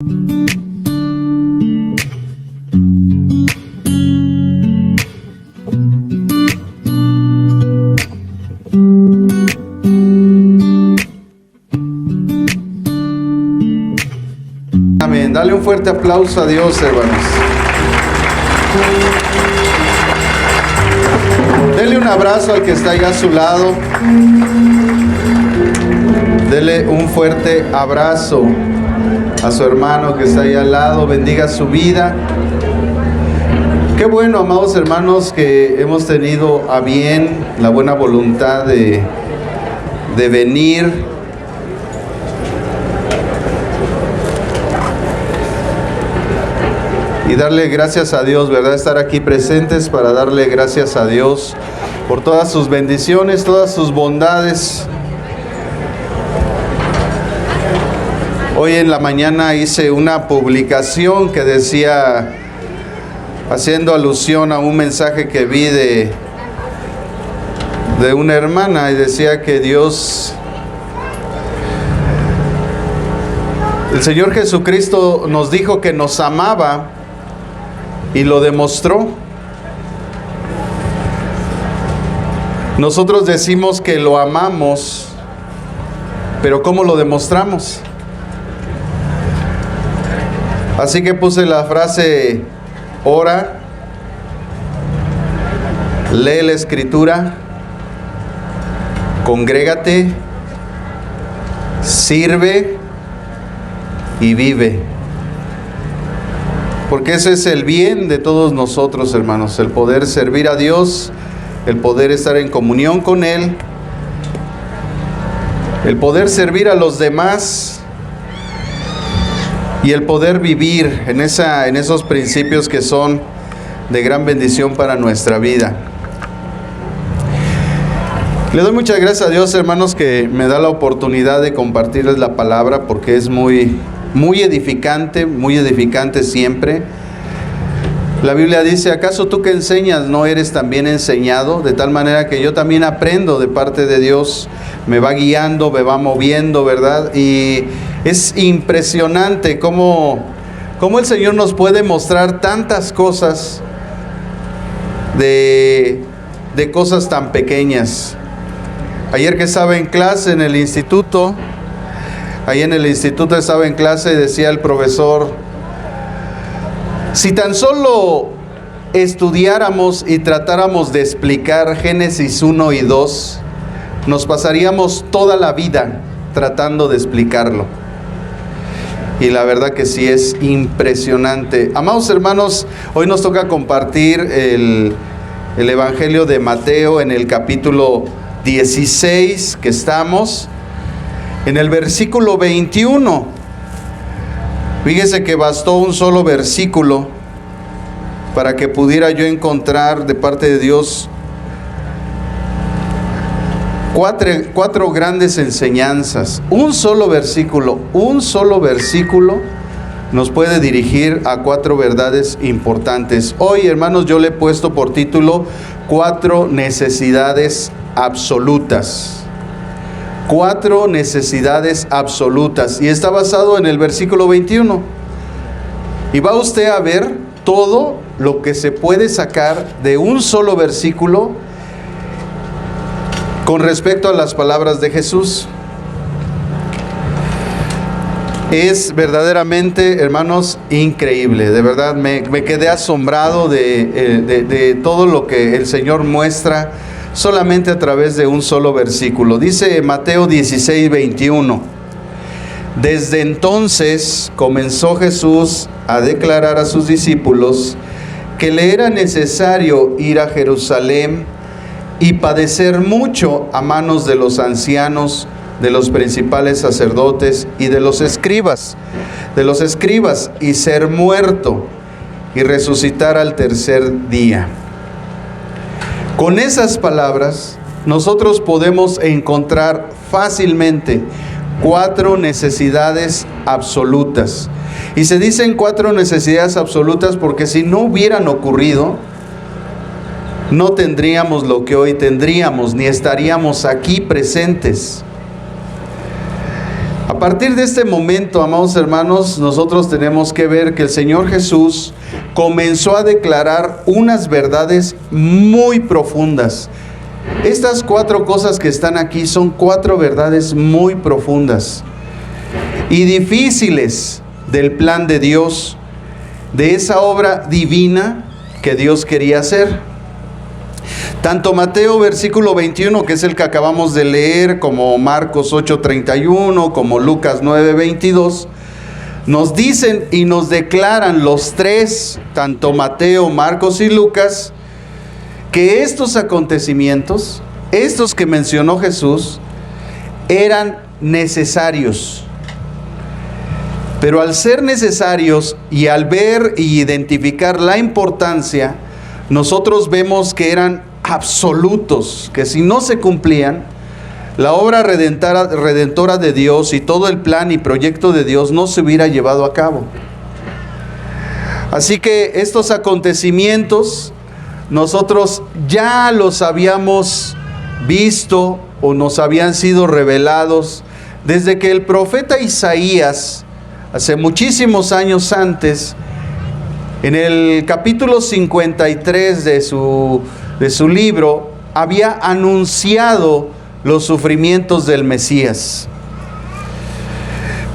Amén. Dale un fuerte aplauso a Dios, hermanos. Dele un abrazo al que está ahí a su lado. Dele un fuerte abrazo a su hermano que está ahí al lado. Bendiga su vida. Qué bueno, amados hermanos, que hemos tenido a bien la buena voluntad de venir y darle gracias a Dios, ¿verdad? Estar aquí presentes para darle gracias a Dios por todas sus bendiciones, todas sus bondades. Hoy en la mañana hice una publicación que decía, haciendo alusión a un mensaje que vi de una hermana, y decía que Dios, el Señor Jesucristo nos dijo que nos amaba y lo demostró. Nosotros decimos que lo amamos, pero ¿cómo lo demostramos? Así que puse la frase: ora, lee la Escritura, congrégate, sirve y vive. Porque ese es el bien de todos nosotros, hermanos, el poder servir a Dios, el poder estar en comunión con Él, el poder servir a los demás y el poder vivir en esos principios que son de gran bendición para nuestra vida. Le doy muchas gracias a Dios, hermanos, que me da la oportunidad de compartirles la palabra, porque es muy edificante siempre. La Biblia dice: ¿acaso tú que enseñas no eres también enseñado? De tal manera que yo también aprendo de parte de Dios, me va guiando, me va moviendo, ¿verdad? Y es impresionante cómo el Señor nos puede mostrar tantas cosas de cosas tan pequeñas. Ayer que estaba en clase en el instituto, ahí en el instituto estaba en clase y decía el profesor: si tan solo estudiáramos y tratáramos de explicar Génesis 1 y 2, nos pasaríamos toda la vida tratando de explicarlo. Y la verdad que sí, es impresionante. Amados hermanos, hoy nos toca compartir el Evangelio de Mateo en el capítulo 16 que estamos. En el versículo 21, fíjese que bastó un solo versículo para que pudiera yo encontrar de parte de Dios cuatro grandes enseñanzas. Un solo versículo nos puede dirigir a cuatro verdades importantes. Hoy, hermanos, yo le he puesto por título: 4 necesidades absolutas. 4 necesidades absolutas, y está basado en el versículo 21. Y va usted a ver todo lo que se puede sacar de un solo versículo con respecto a las palabras de Jesús. Es verdaderamente, hermanos, increíble. De verdad me quedé asombrado de todo lo que el Señor muestra solamente a través de un solo versículo. Dice Mateo 16, 21: desde entonces comenzó Jesús a declarar a sus discípulos que le era necesario ir a Jerusalén y padecer mucho a manos de los ancianos, de los principales sacerdotes y de los escribas, y ser muerto y resucitar al tercer día. Con esas palabras, nosotros podemos encontrar fácilmente 4 necesidades absolutas. Y se dicen 4 necesidades absolutas porque si no hubieran ocurrido, no tendríamos lo que hoy tendríamos, ni estaríamos aquí presentes. A partir de este momento, amados hermanos, nosotros tenemos que ver que el Señor Jesús comenzó a declarar unas verdades muy profundas. Estas 4 cosas que están aquí son 4 verdades muy profundas y difíciles del plan de Dios, de esa obra divina que Dios quería hacer. Tanto Mateo versículo 21, que es el que acabamos de leer, como Marcos 8:31, como Lucas 9:22, nos dicen y nos declaran los 3, tanto Mateo, Marcos y Lucas, que estos acontecimientos, estos que mencionó Jesús, eran necesarios. Pero al ser necesarios y al ver y identificar la importancia, nosotros vemos que eran absolutos, que si no se cumplían, la obra redentora de Dios y todo el plan y proyecto de Dios no se hubiera llevado a cabo. Así que estos acontecimientos nosotros ya los habíamos visto o nos habían sido revelados desde que el profeta Isaías, hace muchísimos años antes, en el capítulo 53 de su libro, había anunciado los sufrimientos del Mesías.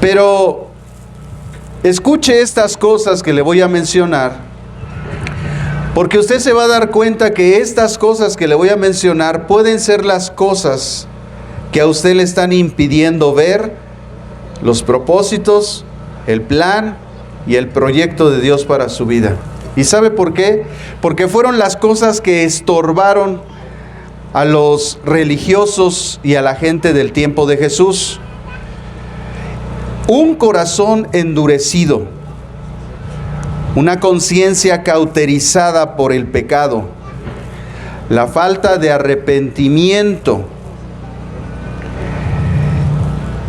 Pero escuche estas cosas que le voy a mencionar, porque usted se va a dar cuenta que estas cosas que le voy a mencionar pueden ser las cosas que a usted le están impidiendo ver los propósitos, el plan y el proyecto de Dios para su vida. ¿Y sabe por qué? Porque fueron las cosas que estorbaron a los religiosos y a la gente del tiempo de Jesús. Un corazón endurecido, una conciencia cauterizada por el pecado, la falta de arrepentimiento.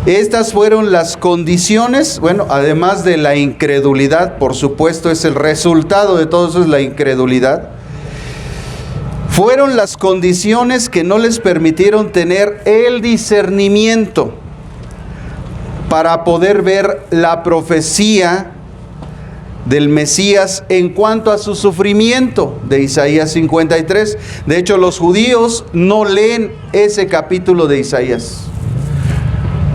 Estas fueron las condiciones, bueno, además de la incredulidad, por supuesto, es el resultado de todo eso, es la incredulidad. Fueron las condiciones que no les permitieron tener el discernimiento para poder ver la profecía del Mesías en cuanto a su sufrimiento de Isaías 53. De hecho, los judíos no leen ese capítulo de Isaías,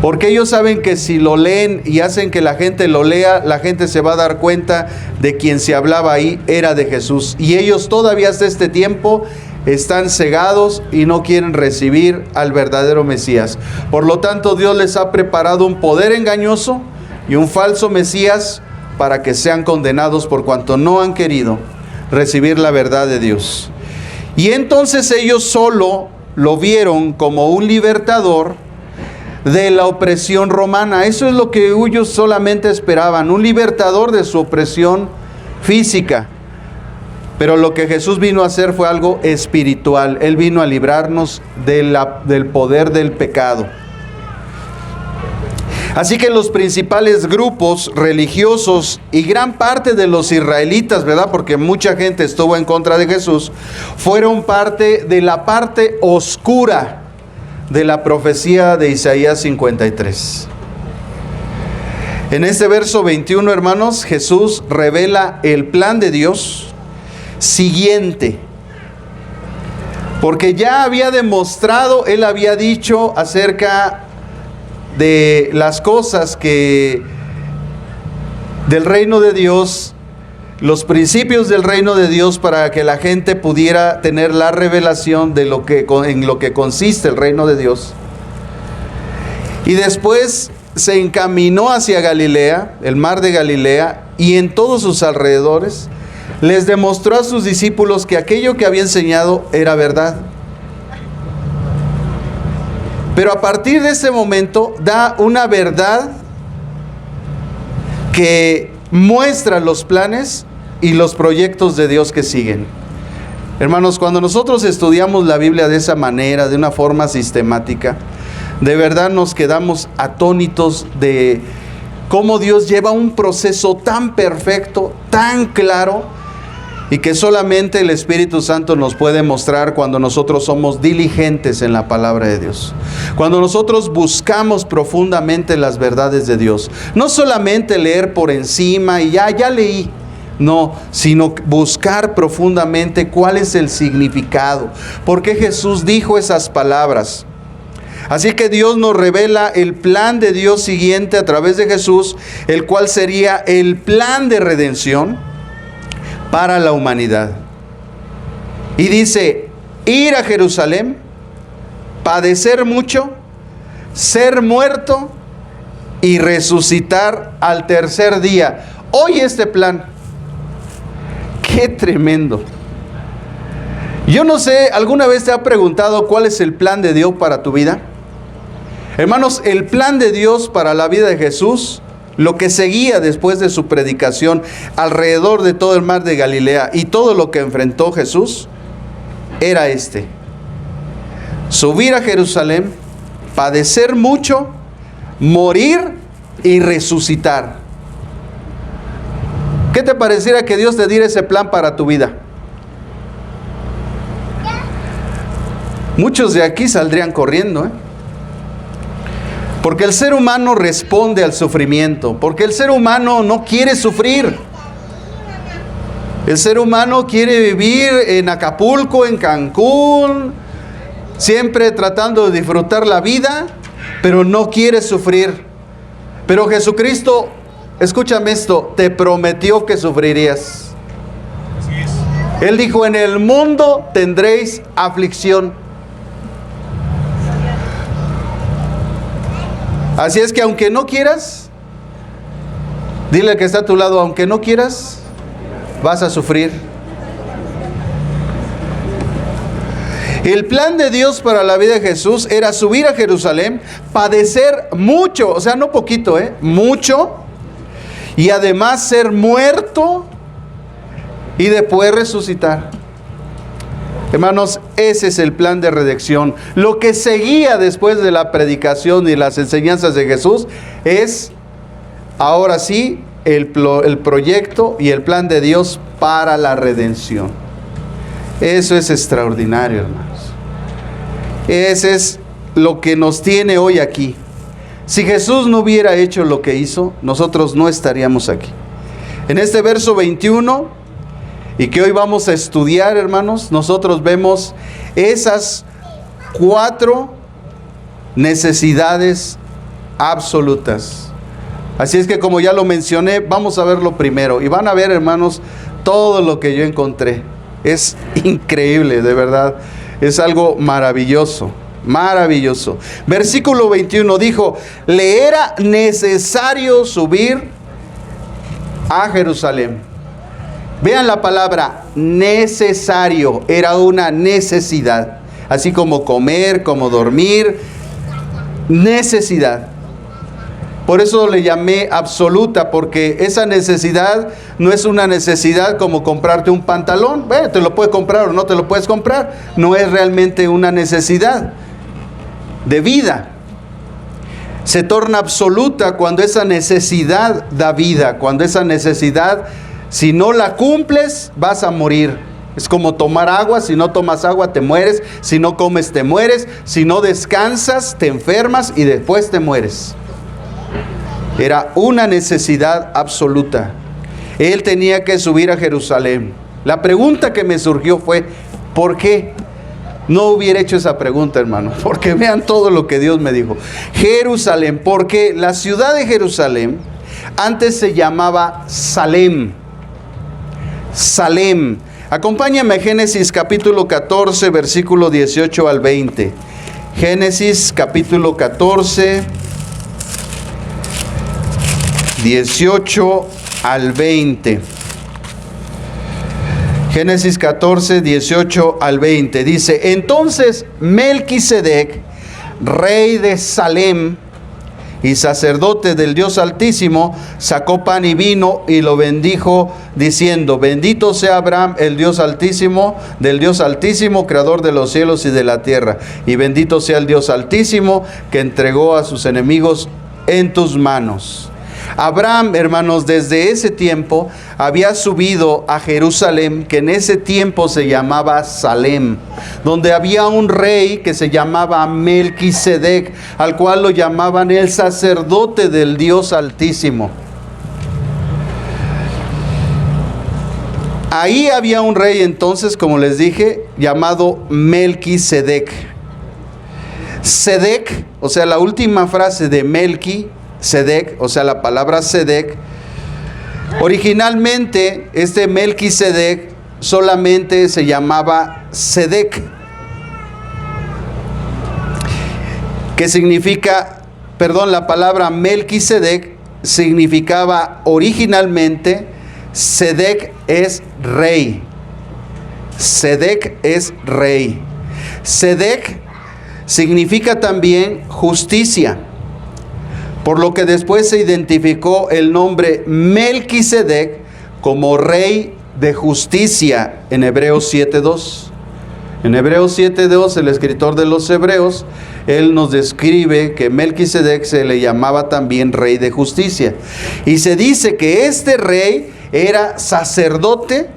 porque ellos saben que si lo leen y hacen que la gente lo lea, la gente se va a dar cuenta de quien se hablaba ahí era de Jesús. Y ellos todavía hasta este tiempo están cegados y no quieren recibir al verdadero Mesías. Por lo tanto, Dios les ha preparado un poder engañoso y un falso Mesías para que sean condenados por cuanto no han querido recibir la verdad de Dios. Y entonces ellos solo lo vieron como un libertador de la opresión romana. Eso es lo que ellos solamente esperaban, un libertador de su opresión física. Pero lo que Jesús vino a hacer fue algo espiritual. Él vino a librarnos del poder del pecado. Así que los principales grupos religiosos y gran parte de los israelitas, ¿verdad?, porque mucha gente estuvo en contra de Jesús, fueron parte de la parte oscura de la profecía de Isaías 53. En este verso 21, hermanos, Jesús revela el plan de Dios siguiente, porque ya había demostrado, él había dicho acerca de las cosas que del reino de Dios, los principios del reino de Dios, para que la gente pudiera tener la revelación de en lo que consiste el reino de Dios. Y después se encaminó hacia Galilea, el mar de Galilea, y en todos sus alrededores les demostró a sus discípulos que aquello que había enseñado era verdad. Pero a partir de ese momento da una verdad que muestra los planes y los proyectos de Dios que siguen. Hermanos, cuando nosotros estudiamos la Biblia de esa manera, de una forma sistemática, de verdad nos quedamos atónitos de cómo Dios lleva un proceso tan perfecto, tan claro, y que solamente el Espíritu Santo nos puede mostrar cuando nosotros somos diligentes en la palabra de Dios. Cuando nosotros buscamos profundamente las verdades de Dios. No solamente leer por encima y ya leí. No, sino buscar profundamente cuál es el significado. ¿Por qué Jesús dijo esas palabras? Así que Dios nos revela el plan de Dios siguiente a través de Jesús, el cual sería el plan de redención para la humanidad. Y dice, ir a Jerusalén, padecer mucho, ser muerto y resucitar al tercer día. Oye este plan. ¡Qué tremendo! Yo no sé, ¿alguna vez te ha preguntado cuál es el plan de Dios para tu vida? Hermanos, el plan de Dios para la vida de Jesús, lo que seguía después de su predicación alrededor de todo el mar de Galilea y todo lo que enfrentó Jesús, era este: subir a Jerusalén, padecer mucho, morir y resucitar. ¿Qué te pareciera que Dios te diera ese plan para tu vida? Muchos de aquí saldrían corriendo, porque el ser humano responde al sufrimiento, porque el ser humano no quiere sufrir. El ser humano quiere vivir en Acapulco, en Cancún, siempre tratando de disfrutar la vida, pero no quiere sufrir. Pero Jesucristo, escúchame esto, te prometió que sufrirías. Él dijo, en el mundo tendréis aflicción. Así es que aunque no quieras, dile al que está a tu lado, aunque no quieras, vas a sufrir. El plan de Dios para la vida de Jesús era subir a Jerusalén, padecer mucho, o sea, no poquito, mucho, y además ser muerto y después resucitar. Hermanos, ese es el plan de redención. Lo que seguía después de la predicación y las enseñanzas de Jesús es, ahora sí, el proyecto y el plan de Dios para la redención. Eso es extraordinario, hermanos. Ese es lo que nos tiene hoy aquí. Si Jesús no hubiera hecho lo que hizo, nosotros no estaríamos aquí. En este verso 21, y que hoy vamos a estudiar, hermanos, nosotros vemos esas 4 necesidades absolutas. Así es que, como ya lo mencioné, vamos a verlo primero. Y van a ver, hermanos, todo lo que yo encontré. Es increíble, de verdad. Es algo maravilloso, maravilloso. Versículo 21 dijo, le era necesario subir a Jerusalén. Vean la palabra necesario, era una necesidad, así como comer, como dormir, necesidad. Por eso le llamé absoluta, porque esa necesidad no es una necesidad como comprarte un pantalón. Bueno, te lo puedes comprar o no te lo puedes comprar, no es realmente una necesidad de vida. Se torna absoluta cuando esa necesidad da vida, cuando esa necesidad, si no la cumples, vas a morir. Es como tomar agua, si no tomas agua te mueres, si no comes te mueres, si no descansas te enfermas y después te mueres. Era una necesidad absoluta. Él tenía que subir a Jerusalén. La pregunta que me surgió fue, ¿por qué? No hubiera hecho esa pregunta, hermano, porque vean todo lo que Dios me dijo. Jerusalén, porque la ciudad de Jerusalén antes se llamaba Salem. Salem. Acompáñame a Génesis capítulo 14, versículo 18 al 20. Génesis capítulo 14, 18 al 20. Génesis 14, 18 al 20. Dice, entonces Melquisedec, rey de Salem y sacerdote del Dios Altísimo, sacó pan y vino y lo bendijo, diciendo, bendito sea Abraham, el Dios Altísimo, del Dios Altísimo, creador de los cielos y de la tierra. Y bendito sea el Dios Altísimo, que entregó a sus enemigos en tus manos. Abraham, hermanos, desde ese tiempo había subido a Jerusalén, que en ese tiempo se llamaba Salem, donde había un rey que se llamaba Melquisedec, al cual lo llamaban el sacerdote del Dios Altísimo. Ahí había un rey entonces, como les dije, llamado Melquisedec. Sedec, o sea, la última frase de Melquisedec, o sea, la palabra Sedec, originalmente este Melquisedec solamente se llamaba Sedec, que significa, la palabra Melquisedec significaba originalmente, Sedec es rey. Sedec es rey. Sedec significa también justicia, por lo que después se identificó el nombre Melquisedec como rey de justicia en Hebreos 7:2. En Hebreos 7:2, el escritor de los Hebreos, él nos describe que Melquisedec se le llamaba también rey de justicia. Y se dice que este rey era sacerdote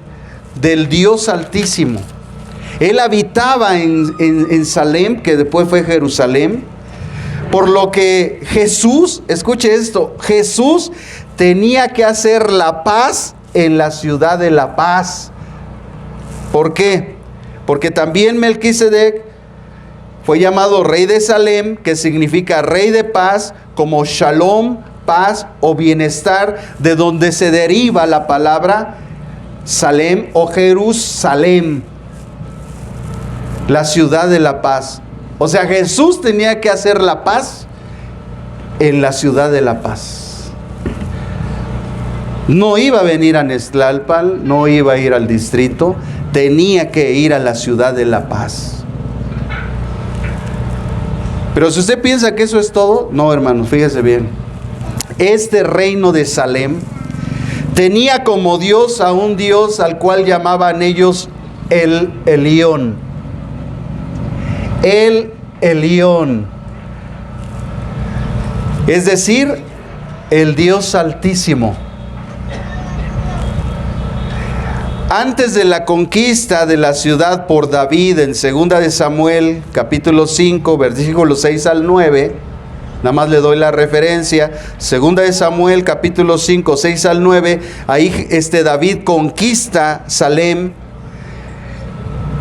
del Dios Altísimo. Él habitaba en Salem, que después fue Jerusalén, por lo que Jesús, escuche esto, Jesús tenía que hacer la paz en la ciudad de la paz. ¿Por qué? Porque también Melquisedec fue llamado rey de Salem, que significa rey de paz, como Shalom, paz o bienestar, de donde se deriva la palabra Salem o Jerusalén, la ciudad de la paz. O sea, Jesús tenía que hacer la paz en la ciudad de la paz. No iba a venir a Nextlalpan, no iba a ir al distrito, tenía que ir a la ciudad de la paz. Pero si usted piensa que eso es todo, no, hermanos, fíjese bien. Este reino de Salem tenía como Dios a un Dios al cual llamaban ellos el Elión. El Elión, es decir, el Dios Altísimo. Antes de la conquista de la ciudad por David, en 2 de Samuel, capítulo 5, versículos 6 al 9, nada más le doy la referencia, 2 de Samuel, capítulo 5, 6 al 9, ahí David conquista Salem,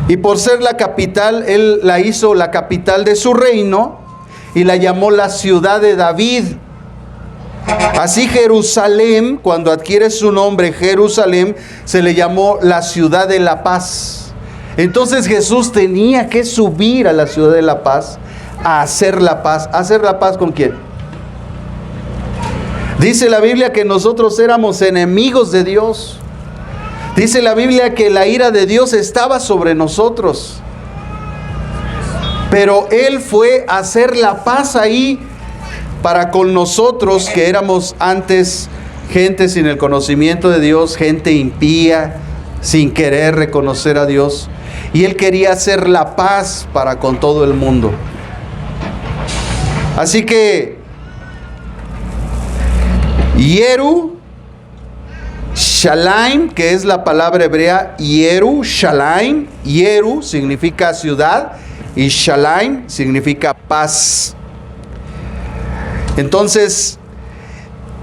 y por ser la capital, él la hizo la capital de su reino, y la llamó la ciudad de David. Así Jerusalén, cuando adquiere su nombre Jerusalén, se le llamó la ciudad de la paz. Entonces Jesús tenía que subir a la ciudad de la paz, a hacer la paz. ¿Hacer la paz con quién? Dice la Biblia que nosotros éramos enemigos de Dios. Dice la Biblia que la ira de Dios estaba sobre nosotros. Pero Él fue a hacer la paz ahí para con nosotros, que éramos antes gente sin el conocimiento de Dios, gente impía, sin querer reconocer a Dios. Y Él quería hacer la paz para con todo el mundo. Así que Yerushalayim, que es la palabra hebrea Yerushalayim, Yeru significa ciudad y Shalayim significa paz. Entonces,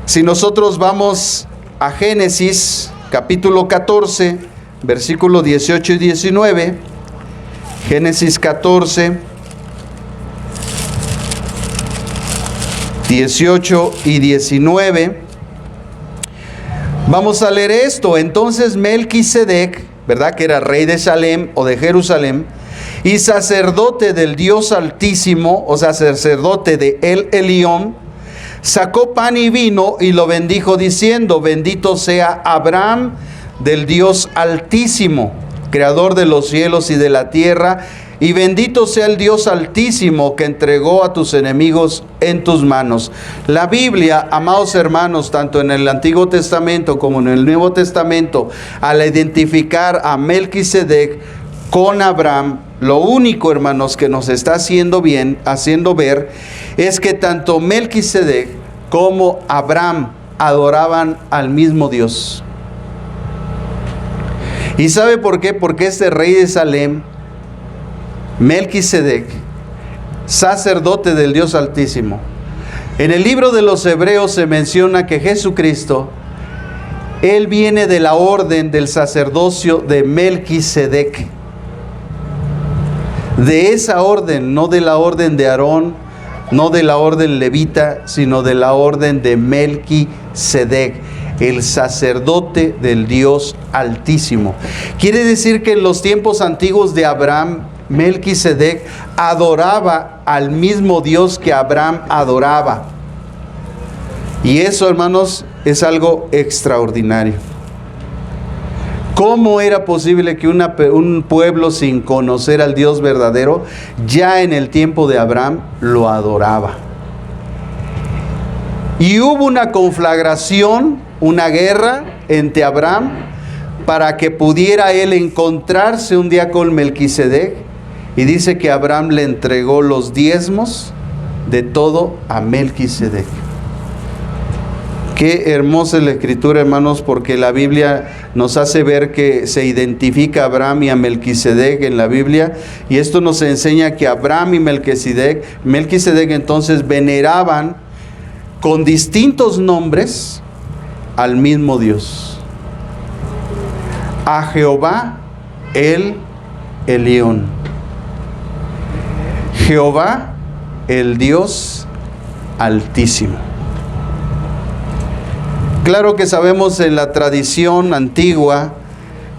si nosotros vamos a Génesis capítulo 14, versículos 18 y 19, Génesis 14, 18 y 19, vamos a leer esto. Entonces Melquisedec, ¿verdad?, que era rey de Salem o de Jerusalén, y sacerdote del Dios Altísimo, o sea, sacerdote de El Elión, sacó pan y vino y lo bendijo diciendo: bendito sea Abraham del Dios Altísimo, creador de los cielos y de la tierra, y bendito sea el Dios Altísimo que entregó a tus enemigos en tus manos. La Biblia, amados hermanos, tanto en el Antiguo Testamento como en el Nuevo Testamento, al identificar a Melquisedec con Abraham, lo único, hermanos, que nos está haciendo ver es que tanto Melquisedec como Abraham adoraban al mismo Dios. ¿Y sabe por qué? Porque este rey de Salem, Melquisedec, sacerdote del Dios Altísimo. En el libro de los Hebreos se menciona que Jesucristo, Él viene de la orden del sacerdocio de Melquisedec. De esa orden, no de la orden de Aarón, no de la orden levita, sino de la orden de Melquisedec, el sacerdote del Dios Altísimo. Quiere decir que en los tiempos antiguos de Abraham, Melquisedec adoraba al mismo Dios que Abraham adoraba. Y eso, hermanos, es algo extraordinario. ¿Cómo era posible que un pueblo sin conocer al Dios verdadero, ya en el tiempo de Abraham, lo adoraba? Y hubo una conflagración, una guerra entre Abraham, para que pudiera él encontrarse un día con Melquisedec, y dice que Abraham le entregó los diezmos de todo a Melquisedec. Qué hermosa es la Escritura, hermanos, porque la Biblia nos hace ver que se identifica a Abraham y a Melquisedec en la Biblia, y esto nos enseña que Abraham y Melquisedec entonces veneraban con distintos nombres al mismo Dios. A Jehová el Elión. Jehová el Dios Altísimo. Claro que sabemos en la tradición antigua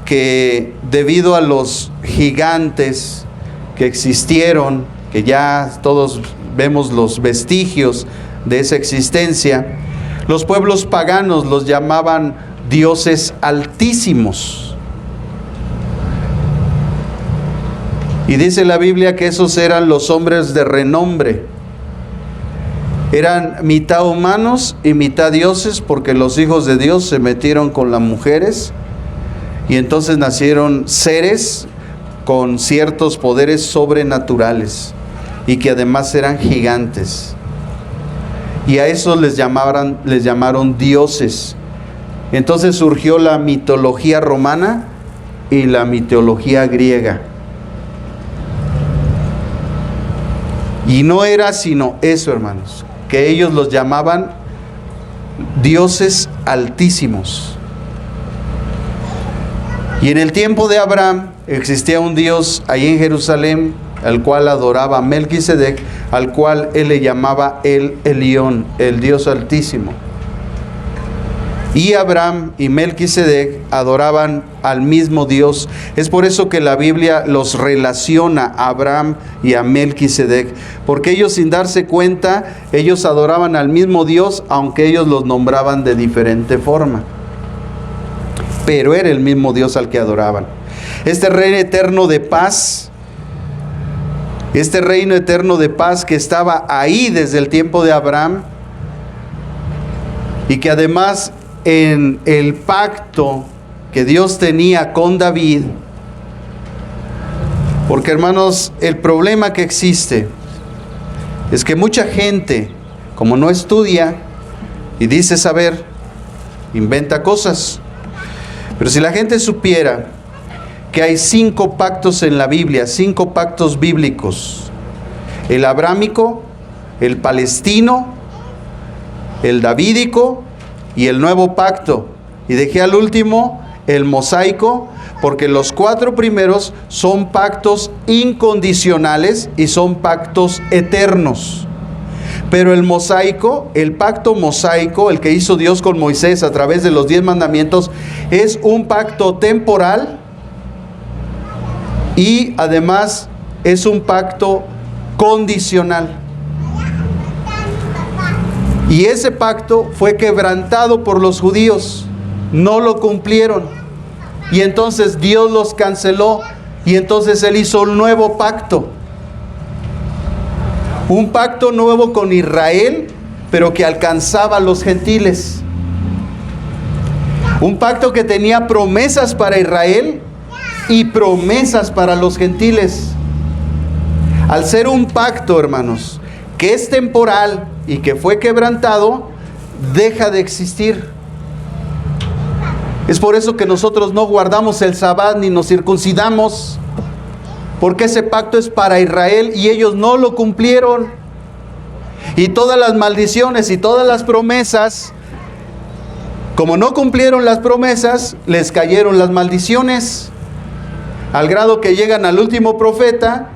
que debido a los gigantes que existieron, que ya todos vemos los vestigios de esa existencia, los pueblos paganos los llamaban dioses altísimos. Y dice la Biblia que esos eran los hombres de renombre. Eran mitad humanos y mitad dioses, porque los hijos de Dios se metieron con las mujeres y entonces nacieron seres con ciertos poderes sobrenaturales y que además eran gigantes. Y a esos les llamaron dioses. Entonces surgió la mitología romana y la mitología griega. Y no era sino eso, hermanos, que ellos los llamaban dioses altísimos. Y en el tiempo de Abraham existía un Dios ahí en Jerusalén, al cual adoraba Melquisedec, al cual él le llamaba el Elión, el Dios Altísimo. Y Abraham y Melquisedec adoraban al mismo Dios. Es por eso que la Biblia los relaciona a Abraham y a Melquisedec, porque ellos, sin darse cuenta, ellos adoraban al mismo Dios, aunque ellos los nombraban de diferente forma. Pero era el mismo Dios al que adoraban. Este reino eterno de paz, este reino eterno de paz que estaba ahí desde el tiempo de Abraham, y que además en el pacto que Dios tenía con David, porque, hermanos, el problema que existe es que mucha gente, como no estudia y dice saber, inventa cosas. Pero si la gente supiera que hay 5 pactos en la Biblia, 5 pactos bíblicos: el abrámico, el palestino, el davídico y el nuevo pacto. Y dejé al último el mosaico, porque los 4 primeros son pactos incondicionales y son pactos eternos. Pero el mosaico, el pacto mosaico, el que hizo Dios con Moisés a través de los 10 mandamientos, es un pacto temporal y además es un pacto condicional. Y ese pacto fue quebrantado por los judíos, no lo cumplieron. Y entonces Dios los canceló, y entonces Él hizo un nuevo pacto. Un pacto nuevo con Israel, pero que alcanzaba a los gentiles. Un pacto que tenía promesas para Israel y promesas para los gentiles. Al ser un pacto, hermanos, que es temporal y que fue quebrantado, deja de existir. Es por eso que nosotros no guardamos el Sabbat ni nos circuncidamos, porque ese pacto es para Israel y ellos no lo cumplieron. Y todas las maldiciones y todas las promesas, como no cumplieron las promesas, les cayeron las maldiciones, al grado que llegan al último profeta,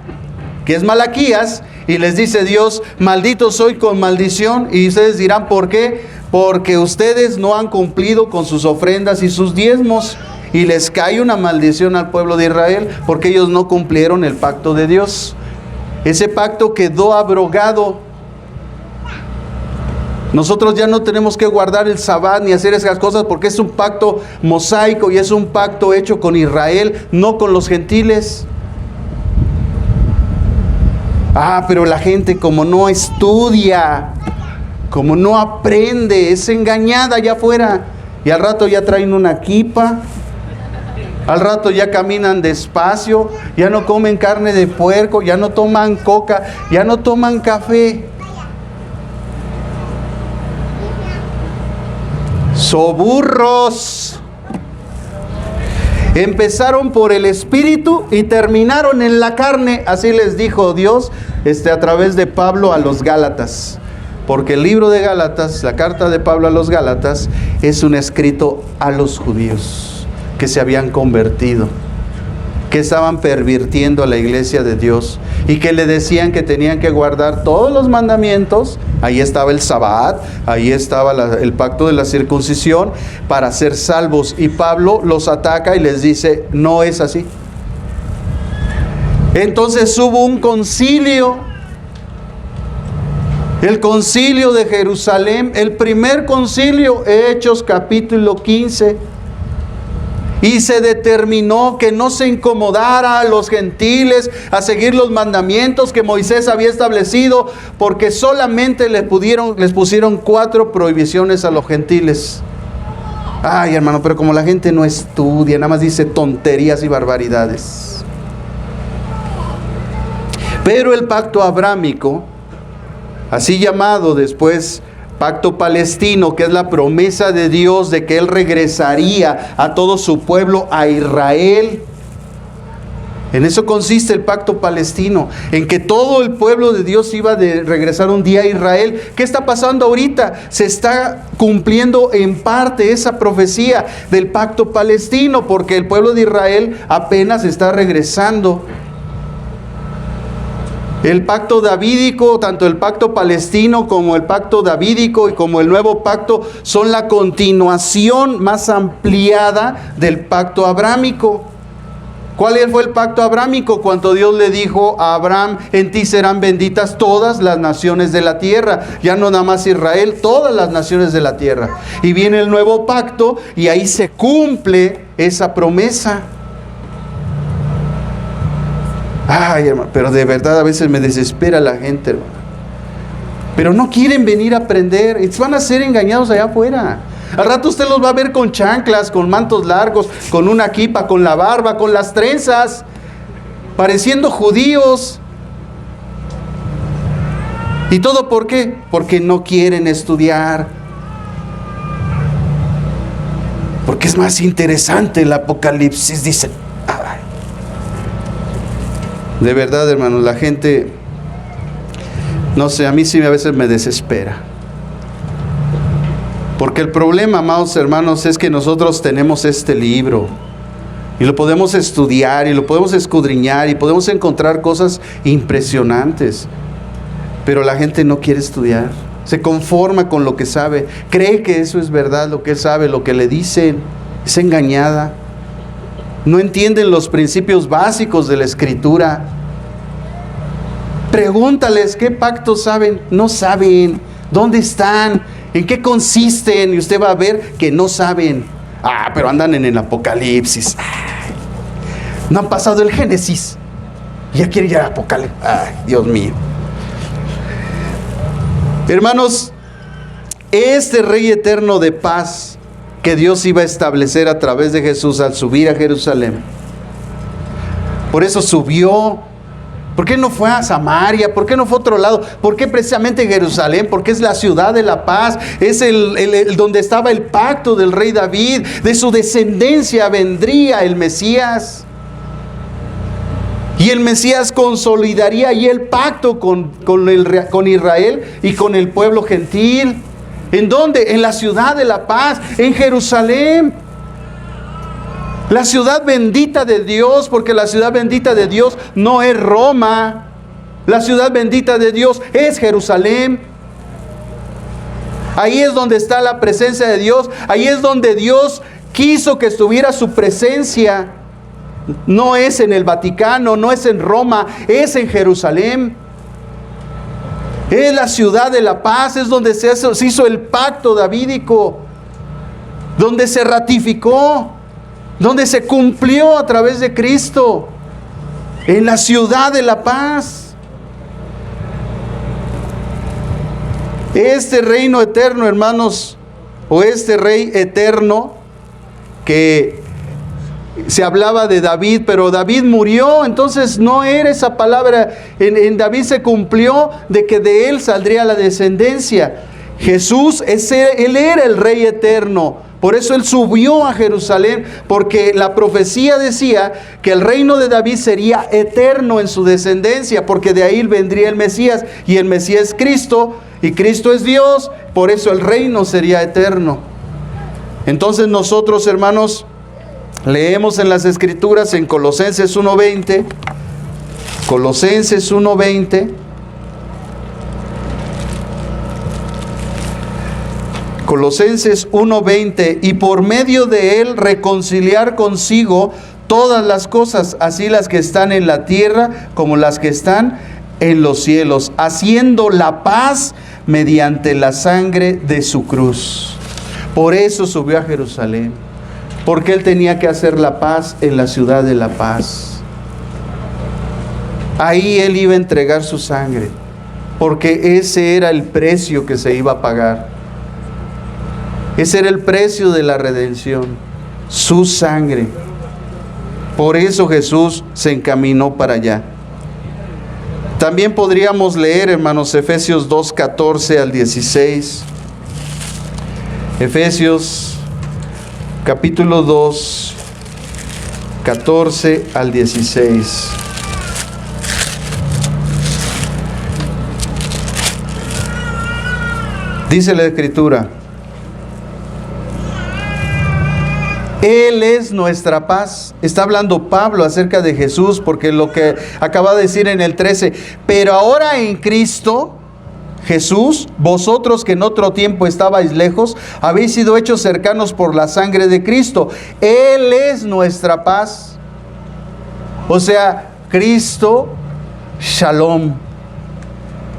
que es Malaquías, y les dice Dios: maldito soy con maldición. Y ustedes dirán: ¿por qué? Porque ustedes no han cumplido con sus ofrendas y sus diezmos, y les cae una maldición al pueblo de Israel, porque ellos no cumplieron el pacto de Dios. Ese pacto quedó abrogado. Nosotros ya no tenemos que guardar el Sabbat ni hacer esas cosas, porque es un pacto mosaico y es un pacto hecho con Israel, no con los gentiles. Pero la gente, como no estudia, como no aprende, es engañada allá afuera. Y al rato ya traen una kipa, al rato ya caminan despacio, ya no comen carne de puerco, ya no toman coca, ya no toman café. Soburros. Empezaron por el espíritu y terminaron en la carne. Así les dijo Dios a través de Pablo a los Gálatas. Porque el libro de Gálatas, la carta de Pablo a los Gálatas, es un escrito a los judíos que se habían convertido, que estaban pervirtiendo a la iglesia de Dios y que le decían que tenían que guardar todos los mandamientos. Ahí estaba el Sabbat, ahí estaba el pacto de la circuncisión para ser salvos. Y Pablo los ataca y les dice: no es así. Entonces hubo un concilio, el concilio de Jerusalén, el primer concilio, Hechos capítulo 15. Y se determinó que no se incomodara a los gentiles a seguir los mandamientos que Moisés había establecido, porque solamente les pusieron 4 prohibiciones a los gentiles. Ay, hermano, pero como la gente no estudia, nada más dice tonterías y barbaridades. Pero el pacto abrámico, así llamado después pacto palestino, que es la promesa de Dios de que Él regresaría a todo su pueblo, a Israel. En eso consiste el pacto palestino, en que todo el pueblo de Dios iba a regresar un día a Israel. ¿Qué está pasando ahorita? Se está cumpliendo en parte esa profecía del pacto palestino, porque el pueblo de Israel apenas está regresando. El pacto davídico, tanto el pacto palestino como el pacto davídico y como el nuevo pacto, son la continuación más ampliada del pacto abrámico. ¿Cuál fue el pacto abrámico? Cuando Dios le dijo a Abraham: en ti serán benditas todas las naciones de la tierra. Ya no nada más Israel, todas las naciones de la tierra. Y viene el nuevo pacto y ahí se cumple esa promesa. Ay, hermano, pero de verdad a veces me desespera la gente, hermano. Pero no quieren venir a aprender y van a ser engañados allá afuera. Al rato usted los va a ver con chanclas, con mantos largos, con una kipa, con la barba, con las trenzas, pareciendo judíos. ¿Y todo por qué? Porque no quieren estudiar. Porque es más interesante el Apocalipsis, dicen. De verdad, hermanos, la gente, no sé, a mí sí a veces me desespera. Porque el problema, amados hermanos, es que nosotros tenemos este libro y lo podemos estudiar y lo podemos escudriñar y podemos encontrar cosas impresionantes. Pero la gente no quiere estudiar, se conforma con lo que sabe, cree que eso es verdad, lo que él sabe, lo que le dicen, es engañada. No entienden los principios básicos de la Escritura. Pregúntales qué pactos saben. No saben. ¿Dónde están? ¿En qué consisten? Y usted va a ver que no saben. Pero andan en el Apocalipsis. No han pasado el Génesis. Ya quieren ir al Apocalipsis. Dios mío. Hermanos, este Rey eterno de paz que Dios iba a establecer a través de Jesús al subir a Jerusalén. Por eso subió ¿Por qué no fue a Samaria? ¿Por qué no fue a otro lado? ¿Por qué precisamente Jerusalén? Porque es la ciudad de la paz. Es el donde estaba el pacto del rey David. De su descendencia vendría el Mesías. Y el Mesías consolidaría ahí el pacto con Israel y con el pueblo gentil. ¿En dónde? En la ciudad de la paz, en Jerusalén. La ciudad bendita de Dios, porque la ciudad bendita de Dios no es Roma. La ciudad bendita de Dios es Jerusalén. Ahí es donde está la presencia de Dios. Ahí es donde Dios quiso que estuviera su presencia. No es en el Vaticano, no es en Roma, es en Jerusalén. Es la ciudad de la paz, es donde se hizo el pacto davídico, donde se ratificó, donde se cumplió a través de Cristo, en la ciudad de la paz. Este reino eterno, hermanos, o este rey eterno, que se hablaba de David, pero David murió, entonces no era esa palabra. En David se cumplió de que de él saldría la descendencia. Jesús, él era el rey eterno. Por eso él subió a Jerusalén, porque la profecía decía que el reino de David sería eterno en su descendencia, porque de ahí vendría el Mesías, y el Mesías es Cristo, y Cristo es Dios, por eso el reino sería eterno. Entonces nosotros, hermanos, leemos en las Escrituras en Colosenses 1:20, Colosenses 1:20, Colosenses 1:20, y por medio de él reconciliar consigo todas las cosas, así las que están en la tierra como las que están en los cielos, haciendo la paz mediante la sangre de su cruz. Por eso subió a Jerusalén, porque él tenía que hacer la paz en la ciudad de la paz. Ahí él iba a entregar su sangre, porque ese era el precio que se iba a pagar. Ese era el precio de la redención, su sangre. Por eso Jesús se encaminó para allá. También podríamos leer, hermanos, Efesios 2:14 al 16. Efesios capítulo 2, 14 al 16. Dice la Escritura: Él es nuestra paz. Está hablando Pablo acerca de Jesús, porque lo que acaba de decir en el 13, pero ahora en Cristo Jesús, vosotros que en otro tiempo estabais lejos, habéis sido hechos cercanos por la sangre de Cristo. Él es nuestra paz. O sea, Cristo, Shalom.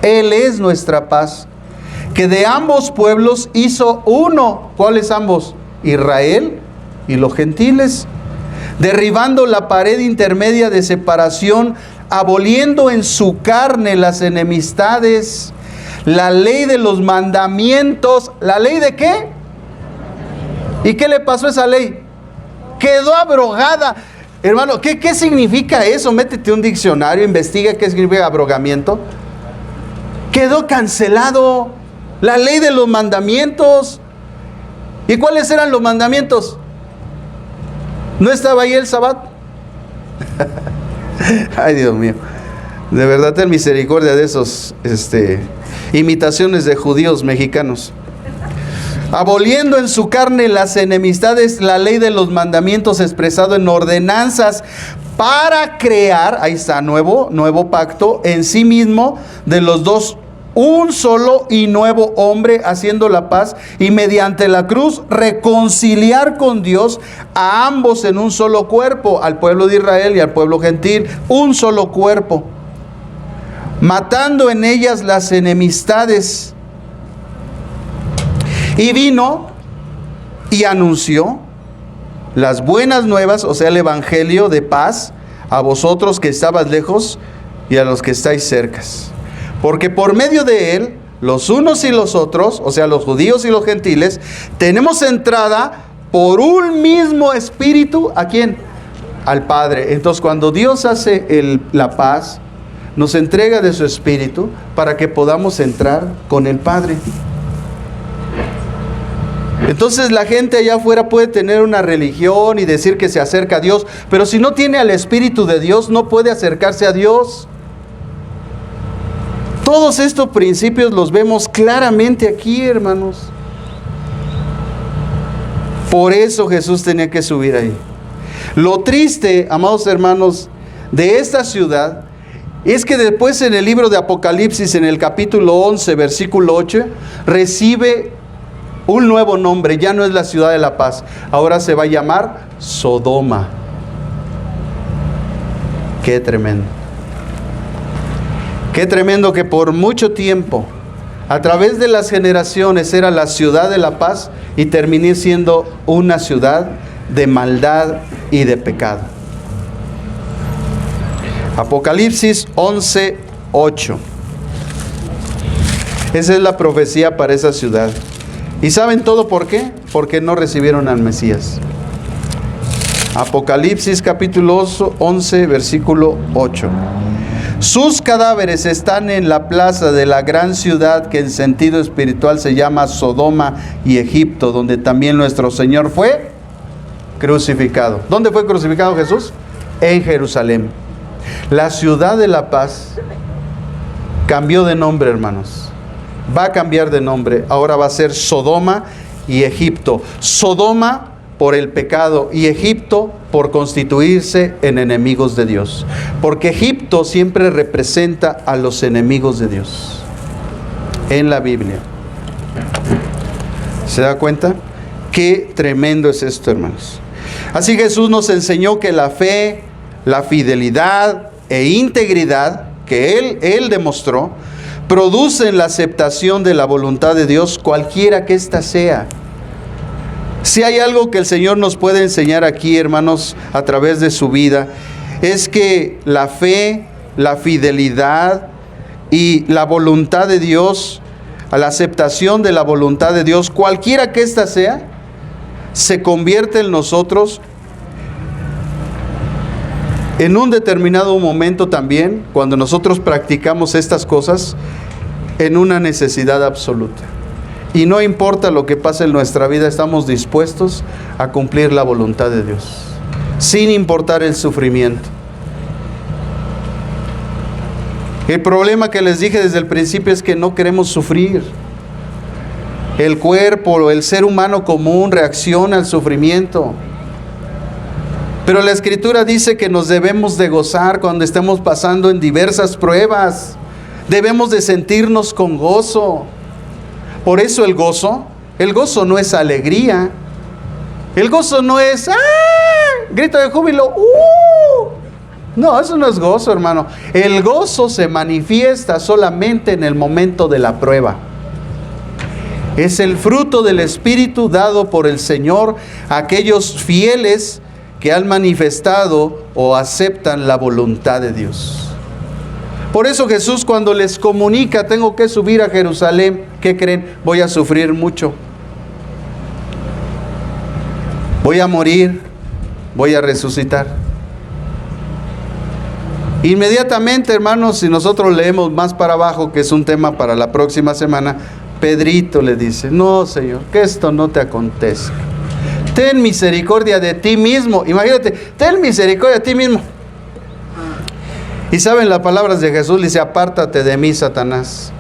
Él es nuestra paz, que de ambos pueblos hizo uno. ¿Cuáles ambos? Israel y los gentiles, derribando la pared intermedia de separación, aboliendo en su carne las enemistades, la ley de los mandamientos. ¿La ley de qué? ¿Y qué le pasó a esa ley? Quedó abrogada. Hermano, ¿qué significa eso? Métete un diccionario, investiga qué significa abrogamiento. Quedó cancelado la ley de los mandamientos. ¿Y cuáles eran los mandamientos? ¿No estaba ahí el Sabbat? Ay, Dios mío. De verdad, ten misericordia de esos imitaciones de judíos mexicanos. Aboliendo en su carne las enemistades, la ley de los mandamientos expresado en ordenanzas, para crear, ahí está, nuevo pacto en sí mismo de los dos, un solo y nuevo hombre, haciendo la paz, y mediante la cruz reconciliar con Dios a ambos en un solo cuerpo, al pueblo de Israel y al pueblo gentil, un solo cuerpo, matando en ellas las enemistades. Y vino y anunció las buenas nuevas, o sea, el evangelio de paz, a vosotros que estabais lejos y a los que estáis cercas. Porque por medio de él, los unos y los otros, o sea, los judíos y los gentiles, tenemos entrada por un mismo espíritu. ¿A quién? Al Padre. Entonces, cuando Dios hace la paz, nos entrega de su Espíritu para que podamos entrar con el Padre. Entonces la gente allá afuera puede tener una religión y decir que se acerca a Dios, pero si no tiene al Espíritu de Dios, no puede acercarse a Dios. Todos estos principios los vemos claramente aquí, hermanos. Por eso Jesús tenía que subir ahí. Lo triste, amados hermanos, de esta ciudad es que después en el libro de Apocalipsis, en el capítulo 11, versículo 8, recibe un nuevo nombre. Ya no es la ciudad de la paz, ahora se va a llamar Sodoma. Qué tremendo. Qué tremendo que por mucho tiempo, a través de las generaciones, era la ciudad de la paz y terminé siendo una ciudad de maldad y de pecado. Apocalipsis 11, 8. Esa es la profecía para esa ciudad. ¿Y saben todo por qué? Porque no recibieron al Mesías. Apocalipsis capítulo 11, versículo 8. Sus cadáveres están en la plaza de la gran ciudad que en sentido espiritual se llama Sodoma y Egipto, donde también nuestro Señor fue crucificado. ¿Dónde fue crucificado Jesús? En Jerusalén. La ciudad de la paz cambió de nombre, hermanos. Va a cambiar de nombre. Ahora va a ser Sodoma y Egipto. Sodoma por el pecado y Egipto por constituirse en enemigos de Dios. Porque Egipto siempre representa a los enemigos de Dios en la Biblia. ¿Se da cuenta? Qué tremendo es esto, hermanos. Así Jesús nos enseñó que la fe, la fidelidad e integridad que Él demostró, producen la aceptación de la voluntad de Dios, cualquiera que ésta sea. Si hay algo que el Señor nos puede enseñar aquí, hermanos, a través de su vida, es que la fe, la fidelidad y la voluntad de Dios, a la aceptación de la voluntad de Dios, cualquiera que ésta sea, se convierte en nosotros en un determinado momento también, cuando nosotros practicamos estas cosas, en una necesidad absoluta. Y no importa lo que pase en nuestra vida, estamos dispuestos a cumplir la voluntad de Dios, sin importar el sufrimiento. El problema que les dije desde el principio es que no queremos sufrir. El cuerpo o el ser humano común reacciona al sufrimiento. Pero la Escritura dice que nos debemos de gozar cuando estemos pasando en diversas pruebas. Debemos de sentirnos con gozo. Por eso el gozo no es alegría. El gozo no es grito de júbilo. No, eso no es gozo, hermano. El gozo se manifiesta solamente en el momento de la prueba. Es el fruto del Espíritu dado por el Señor a aquellos fieles que han manifestado o aceptan la voluntad de Dios. Por eso Jesús, cuando les comunica, tengo que subir a Jerusalén, ¿qué creen? Voy a sufrir mucho. Voy a morir, voy a resucitar. Inmediatamente, hermanos, si nosotros leemos más para abajo, que es un tema para la próxima semana, Pedrito le dice, no, Señor, que esto no te acontezca. Ten misericordia de ti mismo. Imagínate, ten misericordia de ti mismo. Y saben las palabras de Jesús, le dice, apártate de mí, Satanás,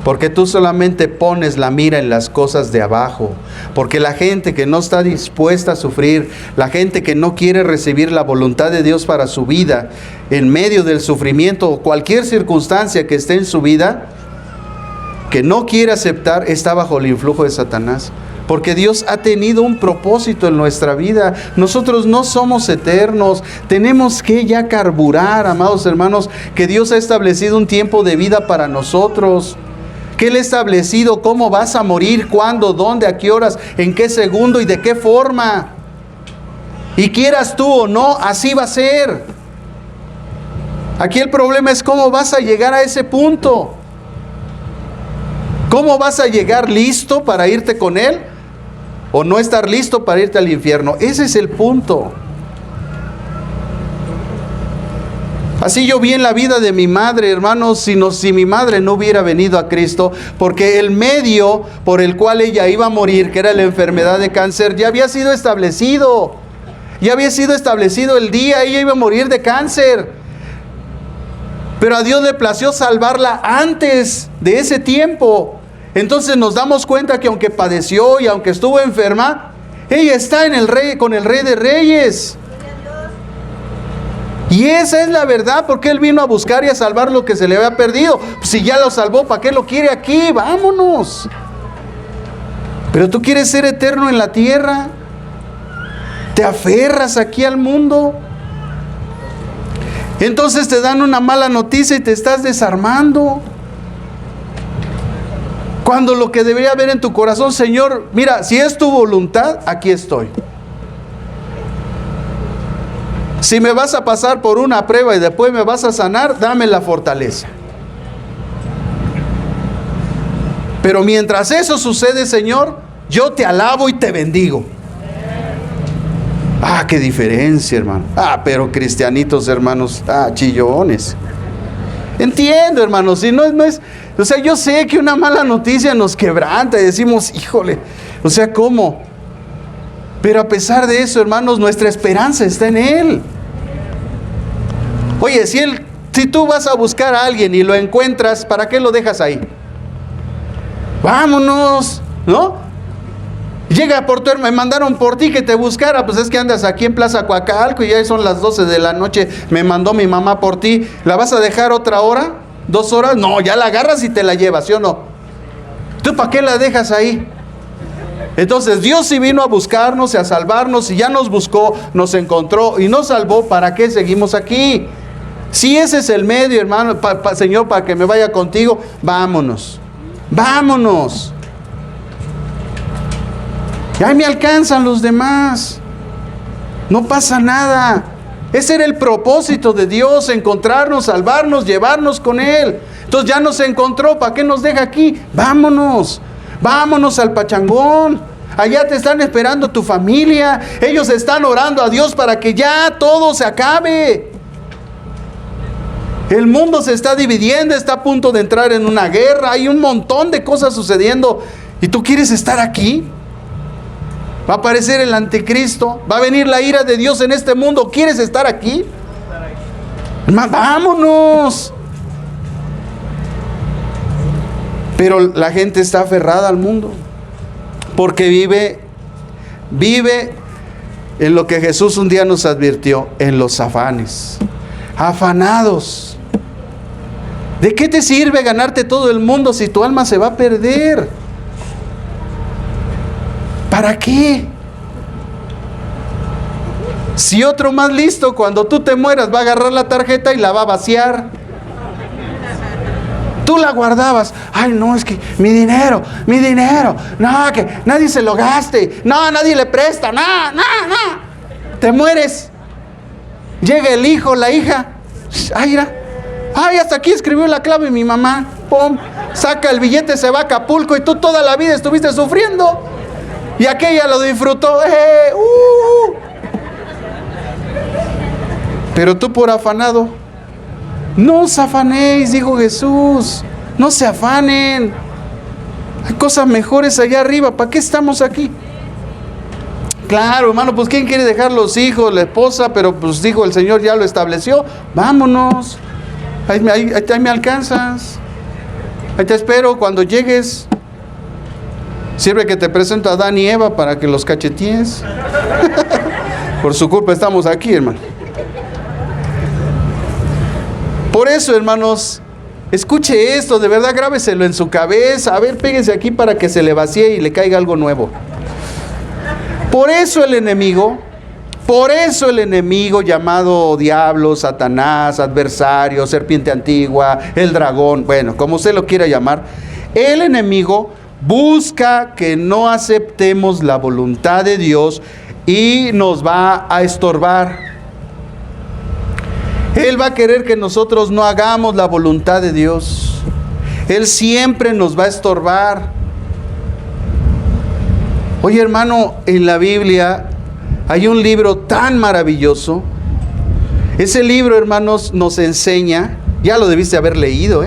porque tú solamente pones la mira en las cosas de abajo. Porque la gente que no está dispuesta a sufrir, la gente que no quiere recibir la voluntad de Dios para su vida, en medio del sufrimiento o cualquier circunstancia que esté en su vida, que no quiere aceptar, está bajo el influjo de Satanás. Porque Dios ha tenido un propósito en nuestra vida. Nosotros no somos eternos. Tenemos que ya carburar, amados hermanos, que Dios ha establecido un tiempo de vida para nosotros. Que Él ha establecido cómo vas a morir, cuándo, dónde, a qué horas, en qué segundo y de qué forma. Y quieras tú o no, así va a ser. Aquí el problema es cómo vas a llegar a ese punto. ¿Cómo vas a llegar listo para irte con Él? ¿O no estar listo para irte al infierno? Ese es el punto. Así yo vi en la vida de mi madre, hermanos, si mi madre no hubiera venido a Cristo, porque el medio por el cual ella iba a morir, que era la enfermedad de cáncer, ya había sido establecido. Ya había sido establecido el día, ella iba a morir de cáncer. Pero a Dios le plació salvarla antes de ese tiempo. Entonces nos damos cuenta que aunque padeció y aunque estuvo enferma, ella está con el Rey de Reyes. Y esa es la verdad, porque Él vino a buscar y a salvar lo que se le había perdido. Si ya lo salvó, ¿para qué lo quiere aquí? Vámonos. Pero tú quieres ser eterno en la tierra. Te aferras aquí al mundo. Entonces te dan una mala noticia y te estás desarmando. Cuando lo que debería haber en tu corazón, Señor, mira, si es tu voluntad, aquí estoy. Si me vas a pasar por una prueba y después me vas a sanar, dame la fortaleza. Pero mientras eso sucede, Señor, yo te alabo y te bendigo. Ah, qué diferencia, hermano. Ah, pero cristianitos, hermanos, chillones. Entiendo, hermanos, si no es, o sea, yo sé que una mala noticia nos quebranta y decimos, híjole, o sea, ¿cómo? Pero a pesar de eso, hermanos, nuestra esperanza está en Él. Oye, si tú vas a buscar a alguien y lo encuentras, ¿para qué lo dejas ahí? Vámonos, ¿no? Llega por tu hermano, me mandaron por ti que te buscara, pues es que andas aquí en Plaza Coacalco y ya son las 12 de la noche, me mandó mi mamá por ti. ¿La vas a dejar otra hora? ¿2 horas? No, ya la agarras y te la llevas, ¿sí o no? ¿Tú para qué la dejas ahí? Entonces Dios sí vino a buscarnos y a salvarnos, y ya nos buscó, nos encontró y nos salvó. ¿Para qué seguimos aquí? Si ese es el medio, hermano, Señor, para que me vaya contigo, vámonos. Vámonos. Y ahí me alcanzan los demás. No pasa nada. Ese era el propósito de Dios, encontrarnos, salvarnos, llevarnos con Él. Entonces ya nos encontró, ¿para qué nos deja aquí? Vámonos. Vámonos al pachangón. Allá te están esperando tu familia. Ellos están orando a Dios para que ya todo se acabe. El mundo se está dividiendo, está a punto de entrar en una guerra. Hay un montón de cosas sucediendo. ¿Y tú quieres estar aquí? Va a aparecer el anticristo. Va a venir la ira de Dios en este mundo. ¿Quieres estar aquí? Vámonos. Pero la gente está aferrada al mundo, porque vive en lo que Jesús un día nos advirtió, en los afanes, afanados. ¿De qué te sirve ganarte todo el mundo si tu alma se va a perder? ¿Para qué? Si otro más listo, cuando tú te mueras, va a agarrar la tarjeta y la va a vaciar. Tú la guardabas. Ay, no, es que mi dinero, no, que nadie se lo gaste, no, nadie le presta, no. Te mueres. Llega el hijo, la hija. Ay, mira. Ay, hasta aquí escribió la clave mi mamá. Pum, saca el billete, se va a Acapulco y tú toda la vida estuviste sufriendo. Y aquella lo disfrutó. Pero tú por afanado. No os afanéis, dijo Jesús. No se afanen. Hay cosas mejores allá arriba. ¿Para qué estamos aquí? Claro, hermano, pues ¿quién quiere dejar los hijos, la esposa? Pero pues dijo el Señor, ya lo estableció. Vámonos. Ahí me alcanzas. Ahí te espero cuando llegues. Sirve que te presento a Adán y Eva para que los cachetees. Por su culpa estamos aquí, hermano. Por eso, hermanos, escuche esto, de verdad grábeselo en su cabeza. A ver, péguense aquí para que se le vacíe y le caiga algo nuevo. Por eso el enemigo llamado diablo, Satanás, adversario, serpiente antigua, el dragón, bueno, como usted lo quiera llamar, el enemigo busca que no aceptemos la voluntad de Dios y nos va a estorbar. Él va a querer que nosotros no hagamos la voluntad de Dios. Él siempre nos va a estorbar. Oye, hermano, en la Biblia hay un libro tan maravilloso. Ese libro, hermanos, nos enseña, ya lo debiste haber leído,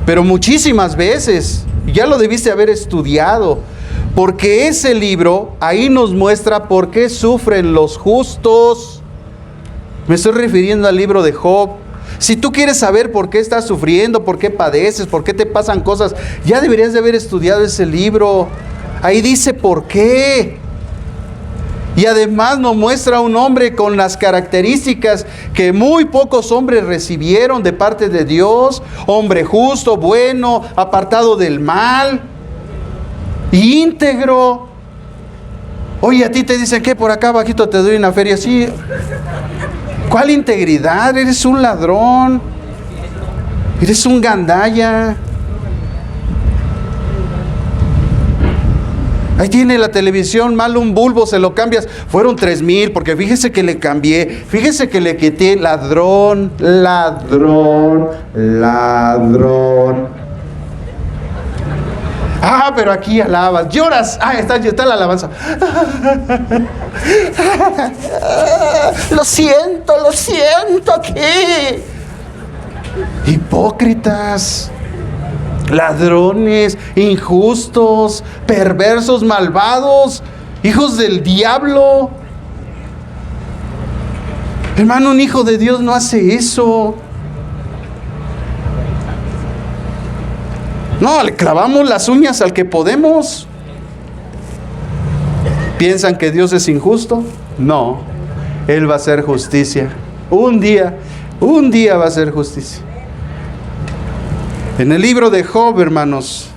pero muchísimas veces, ya lo debiste haber estudiado, porque ese libro ahí nos muestra por qué sufren los justos. Me estoy refiriendo al libro de Job. Si tú quieres saber por qué estás sufriendo, por qué padeces, por qué te pasan cosas, ya deberías de haber estudiado ese libro. Ahí dice por qué. Y además nos muestra un hombre con las características que muy pocos hombres recibieron de parte de Dios. Hombre justo, bueno, apartado del mal, íntegro. Oye, a ti te dicen que por acá abajito te doy una feria. Sí. ¿Cuál integridad? Eres un ladrón. Eres un gandalla. Ahí tiene la televisión, mal un bulbo, se lo cambias. Fueron 3,000, porque fíjese que le cambié, fíjese que le quité. Ladrón, ladrón, ladrón. Ah, pero aquí alabas, lloras. Ah, está la alabanza. Lo siento, ¿qué? Hipócritas. Ladrones, injustos, perversos, malvados, hijos del diablo. Hermano, un hijo de Dios no hace eso. No, le clavamos las uñas al que podemos. ¿Piensan que Dios es injusto? No, Él va a hacer justicia. Un día va a hacer justicia. En el libro de Job, hermanos,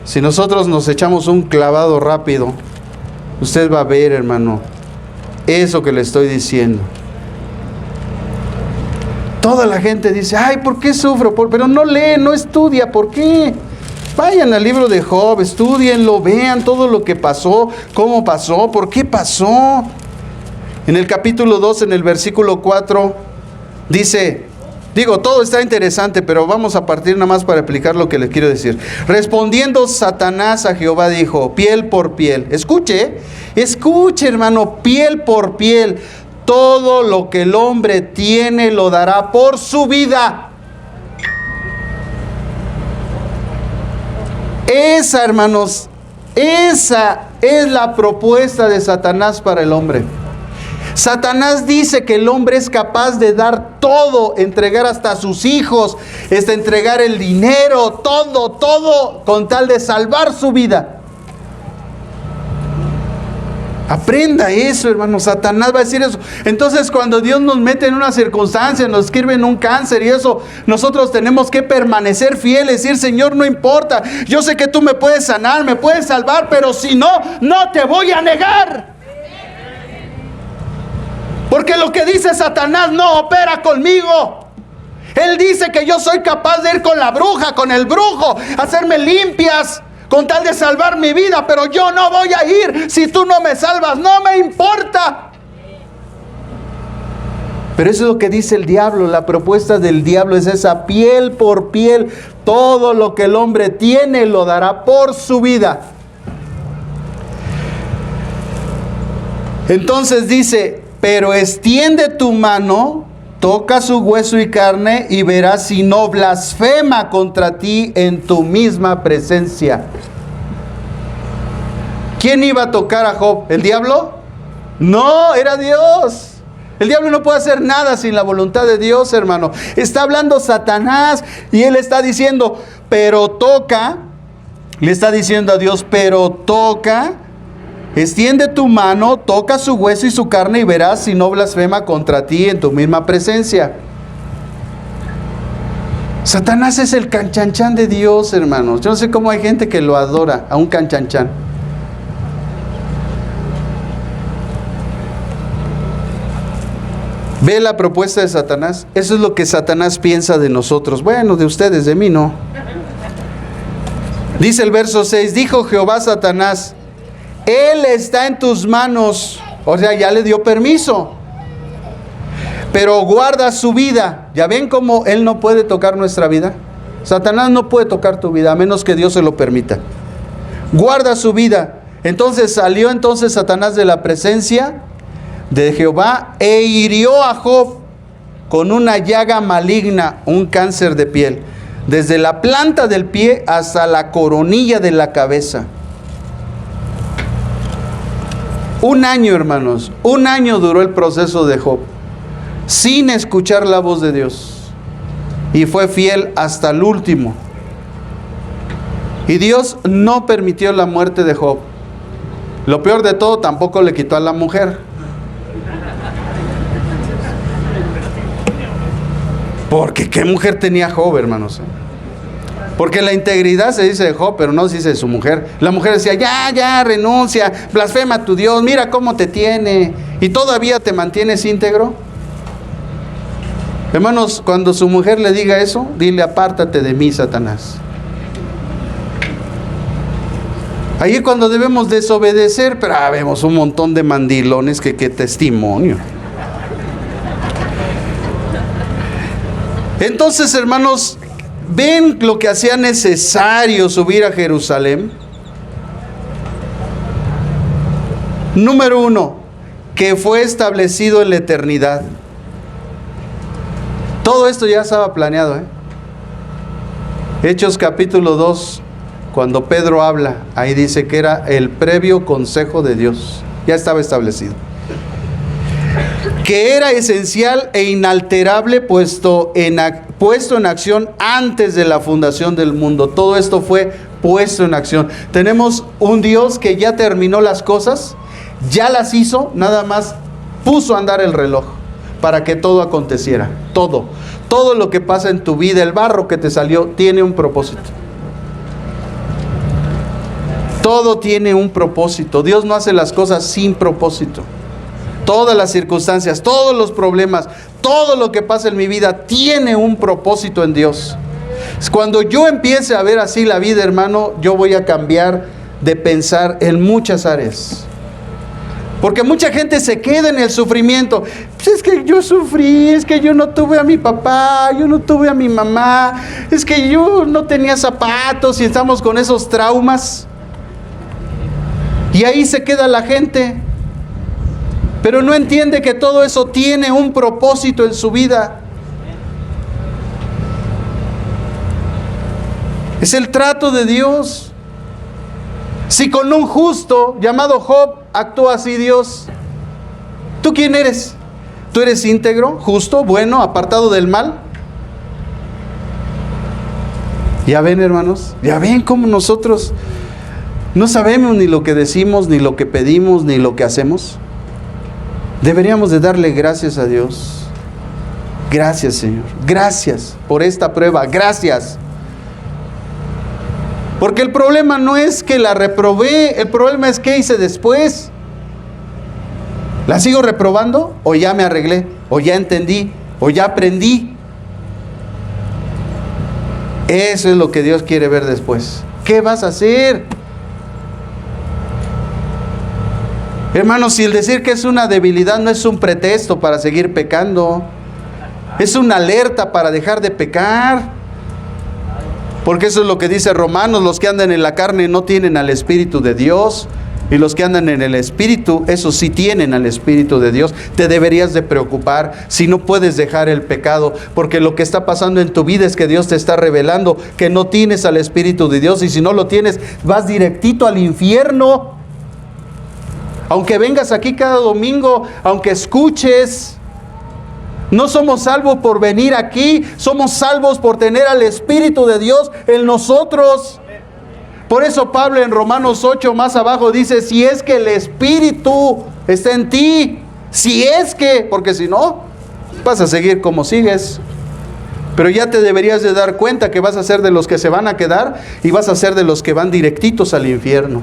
si nosotros nos echamos un clavado rápido, usted va a ver, hermano, eso que le estoy diciendo. Toda la gente dice, ay, ¿por qué sufro? Pero no lee, no estudia, ¿por qué? Vayan al libro de Job, estudienlo, vean todo lo que pasó, cómo pasó, por qué pasó. En el capítulo 2, en el versículo 4, dice... todo está interesante, pero vamos a partir nada más para explicar lo que les quiero decir. Respondiendo Satanás a Jehová dijo, piel por piel. Escuche, hermano, piel por piel. Todo lo que el hombre tiene lo dará por su vida. Esa, hermanos, esa es la propuesta de Satanás para el hombre. Satanás dice que el hombre es capaz de dar todo, entregar hasta a sus hijos, entregar el dinero, todo, con tal de salvar su vida. Aprenda eso, hermano. Satanás va a decir eso. Entonces, cuando Dios nos mete en una circunstancia, nos escribe en un cáncer y eso, nosotros tenemos que permanecer fieles, decir, Señor, no importa, yo sé que tú me puedes sanar, me puedes salvar, pero si no, no te voy a negar. Porque lo que dice Satanás no opera conmigo. Él dice que yo soy capaz de ir con la bruja, con el brujo, hacerme limpias, con tal de salvar mi vida, pero yo no voy a ir si tú no me salvas, no me importa. Pero eso es lo que dice el diablo. La propuesta del diablo es esa, piel por piel. Todo lo que el hombre tiene lo dará por su vida. Entonces dice, pero extiende tu mano, toca su hueso y carne y verás si no blasfema contra ti en tu misma presencia. ¿Quién iba a tocar a Job? ¿El diablo? No, era Dios. El diablo no puede hacer nada sin la voluntad de Dios, hermano. Está hablando Satanás y él está diciendo, pero toca. Le está diciendo a Dios, pero toca. Extiende tu mano, toca su hueso y su carne y verás si no blasfema contra ti en tu misma presencia. Satanás es el canchanchan de Dios, hermanos. Yo no sé cómo hay gente que lo adora, a un canchanchan. ¿Ve la propuesta de Satanás? Eso es lo que Satanás piensa de nosotros. Bueno, de ustedes, de mí no. Dice el verso 6, dijo Jehová a Satanás, Él está en tus manos. O sea, ya le dio permiso. Pero guarda su vida. ¿Ya ven cómo Él no puede tocar nuestra vida? Satanás no puede tocar tu vida, a menos que Dios se lo permita. Guarda su vida. Entonces salió Satanás de la presencia de Jehová e hirió a Job con una llaga maligna, un cáncer de piel, desde la planta del pie hasta la coronilla de la cabeza. 1 año, hermanos, 1 año duró el proceso de Job, sin escuchar la voz de Dios, y fue fiel hasta el último. Y Dios no permitió la muerte de Job. Lo peor de todo, tampoco le quitó a la mujer. Porque ¿qué mujer tenía Job, hermanos? Porque la integridad se dice de Job, pero no se dice de su mujer. La mujer decía, ya, renuncia, blasfema a tu Dios, mira cómo te tiene, y todavía te mantienes íntegro. Hermanos, cuando su mujer le diga eso, dile, apártate de mí, Satanás. Ahí es cuando debemos desobedecer, pero vemos un montón de mandilones que testimonio. Entonces, hermanos, ¿ven lo que hacía necesario subir a Jerusalén? Número 1, que fue establecido en la eternidad. Todo esto ya estaba planeado, Hechos capítulo 2, cuando Pedro habla, ahí dice que era el previo consejo de Dios. Ya estaba establecido. Que era esencial e inalterable, puesto en acción antes de la fundación del mundo. Todo esto fue puesto en acción. Tenemos un Dios que ya terminó las cosas, ya las hizo, nada más puso a andar el reloj para que todo aconteciera. Todo lo que pasa en tu vida, el barro que te salió, tiene un propósito. Todo tiene un propósito. Dios no hace las cosas sin propósito. Todas las circunstancias, todos los problemas, todo lo que pasa en mi vida tiene un propósito en Dios. Cuando yo empiece a ver así la vida, hermano, yo voy a cambiar de pensar en muchas áreas. Porque mucha gente se queda en el sufrimiento. Pues es que yo sufrí, es que yo no tuve a mi papá, yo no tuve a mi mamá, es que yo no tenía zapatos, y estamos con esos traumas. Y ahí se queda la gente. Pero no entiende que todo eso tiene un propósito en su vida. Es el trato de Dios. Si con un justo llamado Job actúa así Dios, ¿tú quién eres? ¿Tú eres íntegro, justo, bueno, apartado del mal? Ya ven, hermanos, ya ven cómo nosotros no sabemos ni lo que decimos, ni lo que pedimos, ni lo que hacemos. Deberíamos de darle gracias a Dios. Gracias, Señor. Gracias por esta prueba. Gracias. Porque el problema no es que la reprobé, el problema es qué hice después. ¿La sigo reprobando? ¿O ya me arreglé? ¿O ya entendí? ¿O ya aprendí? Eso es lo que Dios quiere ver después. ¿Qué vas a hacer? Hermanos, si el decir que es una debilidad no es un pretexto para seguir pecando, es una alerta para dejar de pecar. Porque eso es lo que dice Romanos: los que andan en la carne no tienen al Espíritu de Dios, y los que andan en el Espíritu, esos sí tienen al Espíritu de Dios. Te deberías de preocupar si no puedes dejar el pecado, porque lo que está pasando en tu vida es que Dios te está revelando que no tienes al Espíritu de Dios, y si no lo tienes, vas directito al infierno. Aunque vengas aquí cada domingo, aunque escuches, no somos salvos por venir aquí, somos salvos por tener al Espíritu de Dios en nosotros. Por eso Pablo en Romanos 8 más abajo dice: si es que el Espíritu está en ti, si es que, porque si no, vas a seguir como sigues. Pero ya te deberías de dar cuenta que vas a ser de los que se van a quedar y vas a ser de los que van directitos al infierno.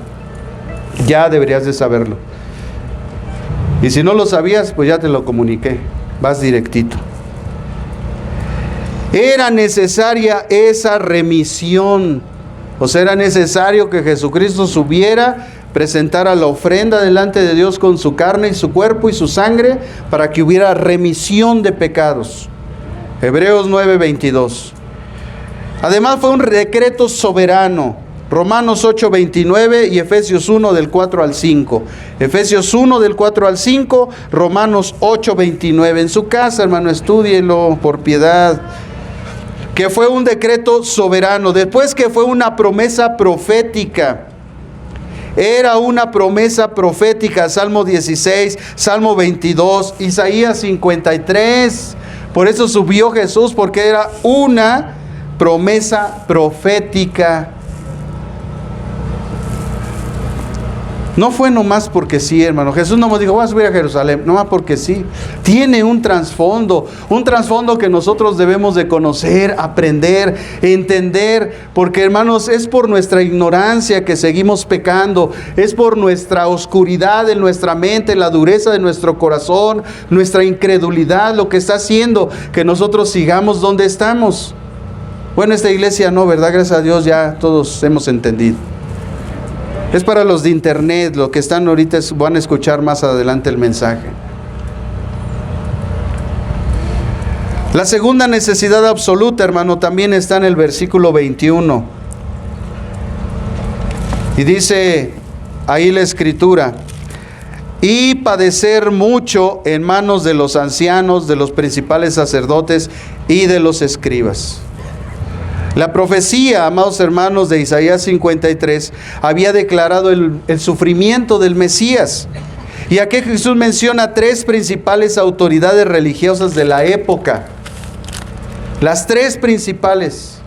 Ya deberías de saberlo. Y si no lo sabías, pues ya te lo comuniqué. Vas directito. Era necesaria esa remisión. O sea, era necesario que Jesucristo subiera, presentara la ofrenda delante de Dios con su carne y su cuerpo y su sangre, para que hubiera remisión de pecados. Hebreos 9:22. Además fue un decreto soberano. Romanos 8:29 y Efesios 1 del 4 al 5. Efesios 1 del 4 al 5, Romanos 8:29. En su casa, hermano, estúdielo por piedad. Que fue un decreto soberano, después que fue una promesa profética. Era una promesa profética, Salmo 16, Salmo 22, Isaías 53. Por eso subió Jesús, porque era una promesa profética. No fue nomás porque sí, hermano. Jesús no nos dijo, voy a subir a Jerusalén, nomás porque sí. Tiene un trasfondo que nosotros debemos de conocer, aprender, entender, porque, hermanos, es por nuestra ignorancia que seguimos pecando, es por nuestra oscuridad en nuestra mente, la dureza de nuestro corazón, nuestra incredulidad, lo que está haciendo que nosotros sigamos donde estamos. Bueno, esta iglesia no, ¿verdad? Gracias a Dios ya todos hemos entendido. Es para los de internet, los que están ahorita van a escuchar más adelante el mensaje. La segunda necesidad absoluta, hermano, también está en el versículo 21. Y dice ahí la escritura: y padecer mucho en manos de los ancianos, de los principales sacerdotes y de los escribas. La profecía, amados hermanos, de Isaías 53 había declarado el sufrimiento del Mesías. Y aquí Jesús menciona tres principales autoridades religiosas de la época. Las tres principales.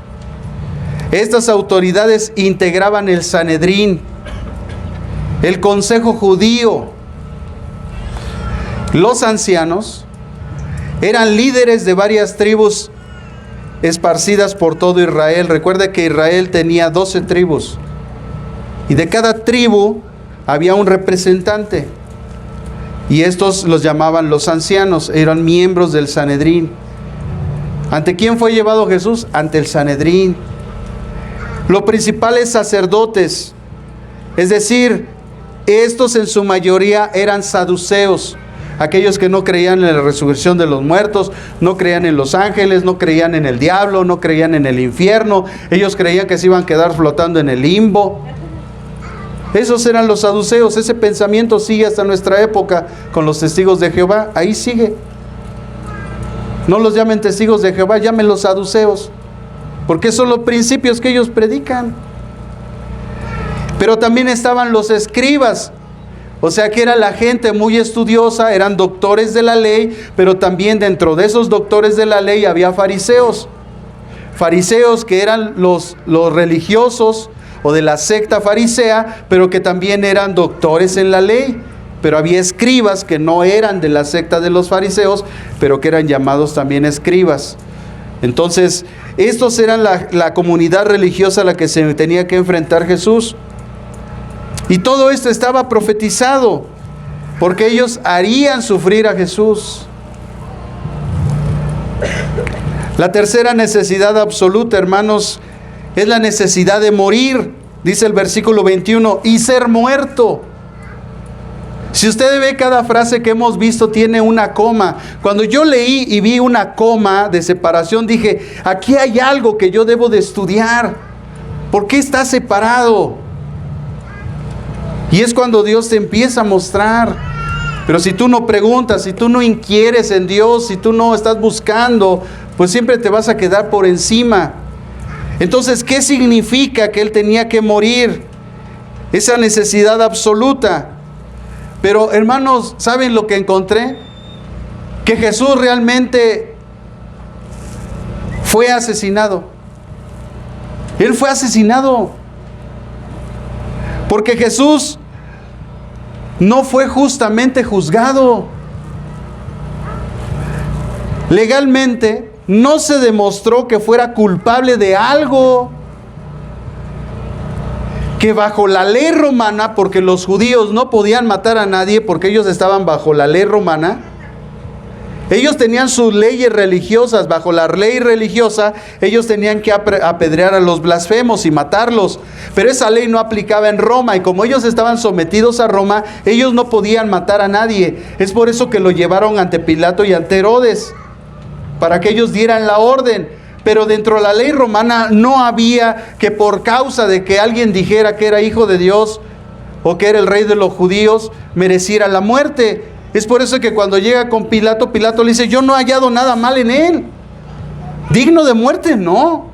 Estas autoridades integraban el Sanedrín, el consejo judío. Los ancianos eran líderes de varias tribus esparcidas por todo Israel. Recuerde que Israel tenía 12 tribus y de cada tribu había un representante, y estos los llamaban los ancianos. Eran miembros del Sanedrín. ¿Ante quién fue llevado Jesús? Ante el Sanedrín. Los principales sacerdotes, es decir, estos en su mayoría eran saduceos, aquellos que no creían en la resurrección de los muertos, no creían en los ángeles, no creían en el diablo, no creían en el infierno. Ellos creían que se iban a quedar flotando en el limbo. Esos eran los saduceos. Ese pensamiento sigue hasta nuestra época con los testigos de Jehová. Ahí sigue. No los llamen testigos de Jehová, llámenlos saduceos, porque son los principios que ellos predican. Pero también estaban los escribas. O sea que era la gente muy estudiosa, eran doctores de la ley, pero también dentro de esos doctores de la ley había fariseos. Fariseos que eran los religiosos o de la secta farisea, pero que también eran doctores en la ley. Pero había escribas que no eran de la secta de los fariseos, pero que eran llamados también escribas. Entonces, estos eran la comunidad religiosa a la que se tenía que enfrentar Jesús. Y todo esto estaba profetizado, porque ellos harían sufrir a Jesús. La tercera necesidad absoluta, hermanos, es la necesidad de morir. Dice el versículo 21, y ser muerto. Si usted ve, cada frase que hemos visto tiene una coma. Cuando yo leí y vi una coma de separación, dije, aquí hay algo que yo debo de estudiar. ¿Por qué está separado? Y es cuando Dios te empieza a mostrar. Pero si tú no preguntas, si tú no inquieres en Dios, si tú no estás buscando, pues siempre te vas a quedar por encima. Entonces, ¿qué significa que Él tenía que morir? Esa necesidad absoluta. Pero, hermanos, ¿saben lo que encontré? Que Jesús realmente fue asesinado. Él fue asesinado. Porque Jesús no fue justamente juzgado. Legalmente no se demostró que fuera culpable de algo. Que bajo la ley romana, porque los judíos no podían matar a nadie porque ellos estaban bajo la ley romana. Ellos tenían sus leyes religiosas. Bajo la ley religiosa ellos tenían que apedrear a los blasfemos y matarlos, pero esa ley no aplicaba en Roma, y como ellos estaban sometidos a Roma, ellos no podían matar a nadie. Es por eso que lo llevaron ante Pilato y ante Herodes, para que ellos dieran la orden. pero dentro de la ley romana no había que por causa de que alguien dijera que era hijo de Dios o que era el rey de los judíos, mereciera la muerte. Es por eso que cuando llega con Pilato, Pilato le dice: yo no he hallado nada mal en él. Digno de muerte, no.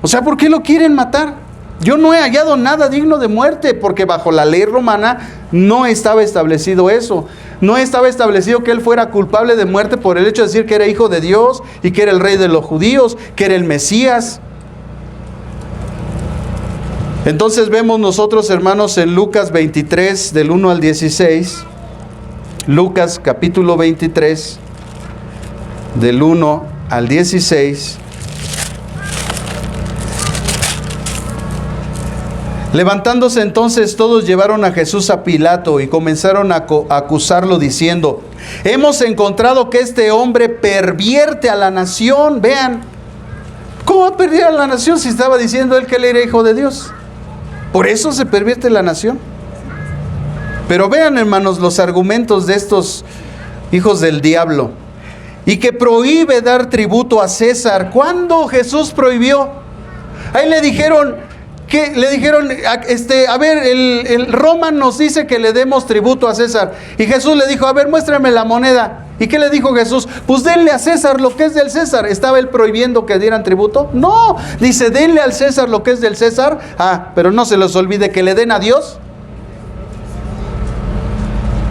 O sea, ¿por qué lo quieren matar? Yo no he hallado nada digno de muerte, porque bajo la ley romana no estaba establecido eso. No estaba establecido que él fuera culpable de muerte por el hecho de decir que era hijo de Dios y que era el rey de los judíos, que era el Mesías. Entonces vemos nosotros, hermanos, en Lucas 23, del 1 al 16, Lucas capítulo 23, del 1 al 16, levantándose entonces todos llevaron a Jesús a Pilato y comenzaron a acusarlo diciendo: hemos encontrado que este hombre pervierte a la nación. Vean, ¿cómo va a perder a la nación si estaba diciendo él que él era hijo de Dios? Por eso se pervierte la nación. Pero vean, hermanos, los argumentos de estos hijos del diablo. Y que prohíbe dar tributo a César. ¿Cuándo Jesús prohibió? Ahí le dijeron, a ver, el Roma nos dice que le demos tributo a César. Y Jesús le dijo: a ver, muéstrame la moneda. ¿Y qué le dijo Jesús? Pues denle a César lo que es del César. ¿Estaba él prohibiendo que dieran tributo? No, dice: denle al César lo que es del César. Pero no se les olvide que le den a Dios.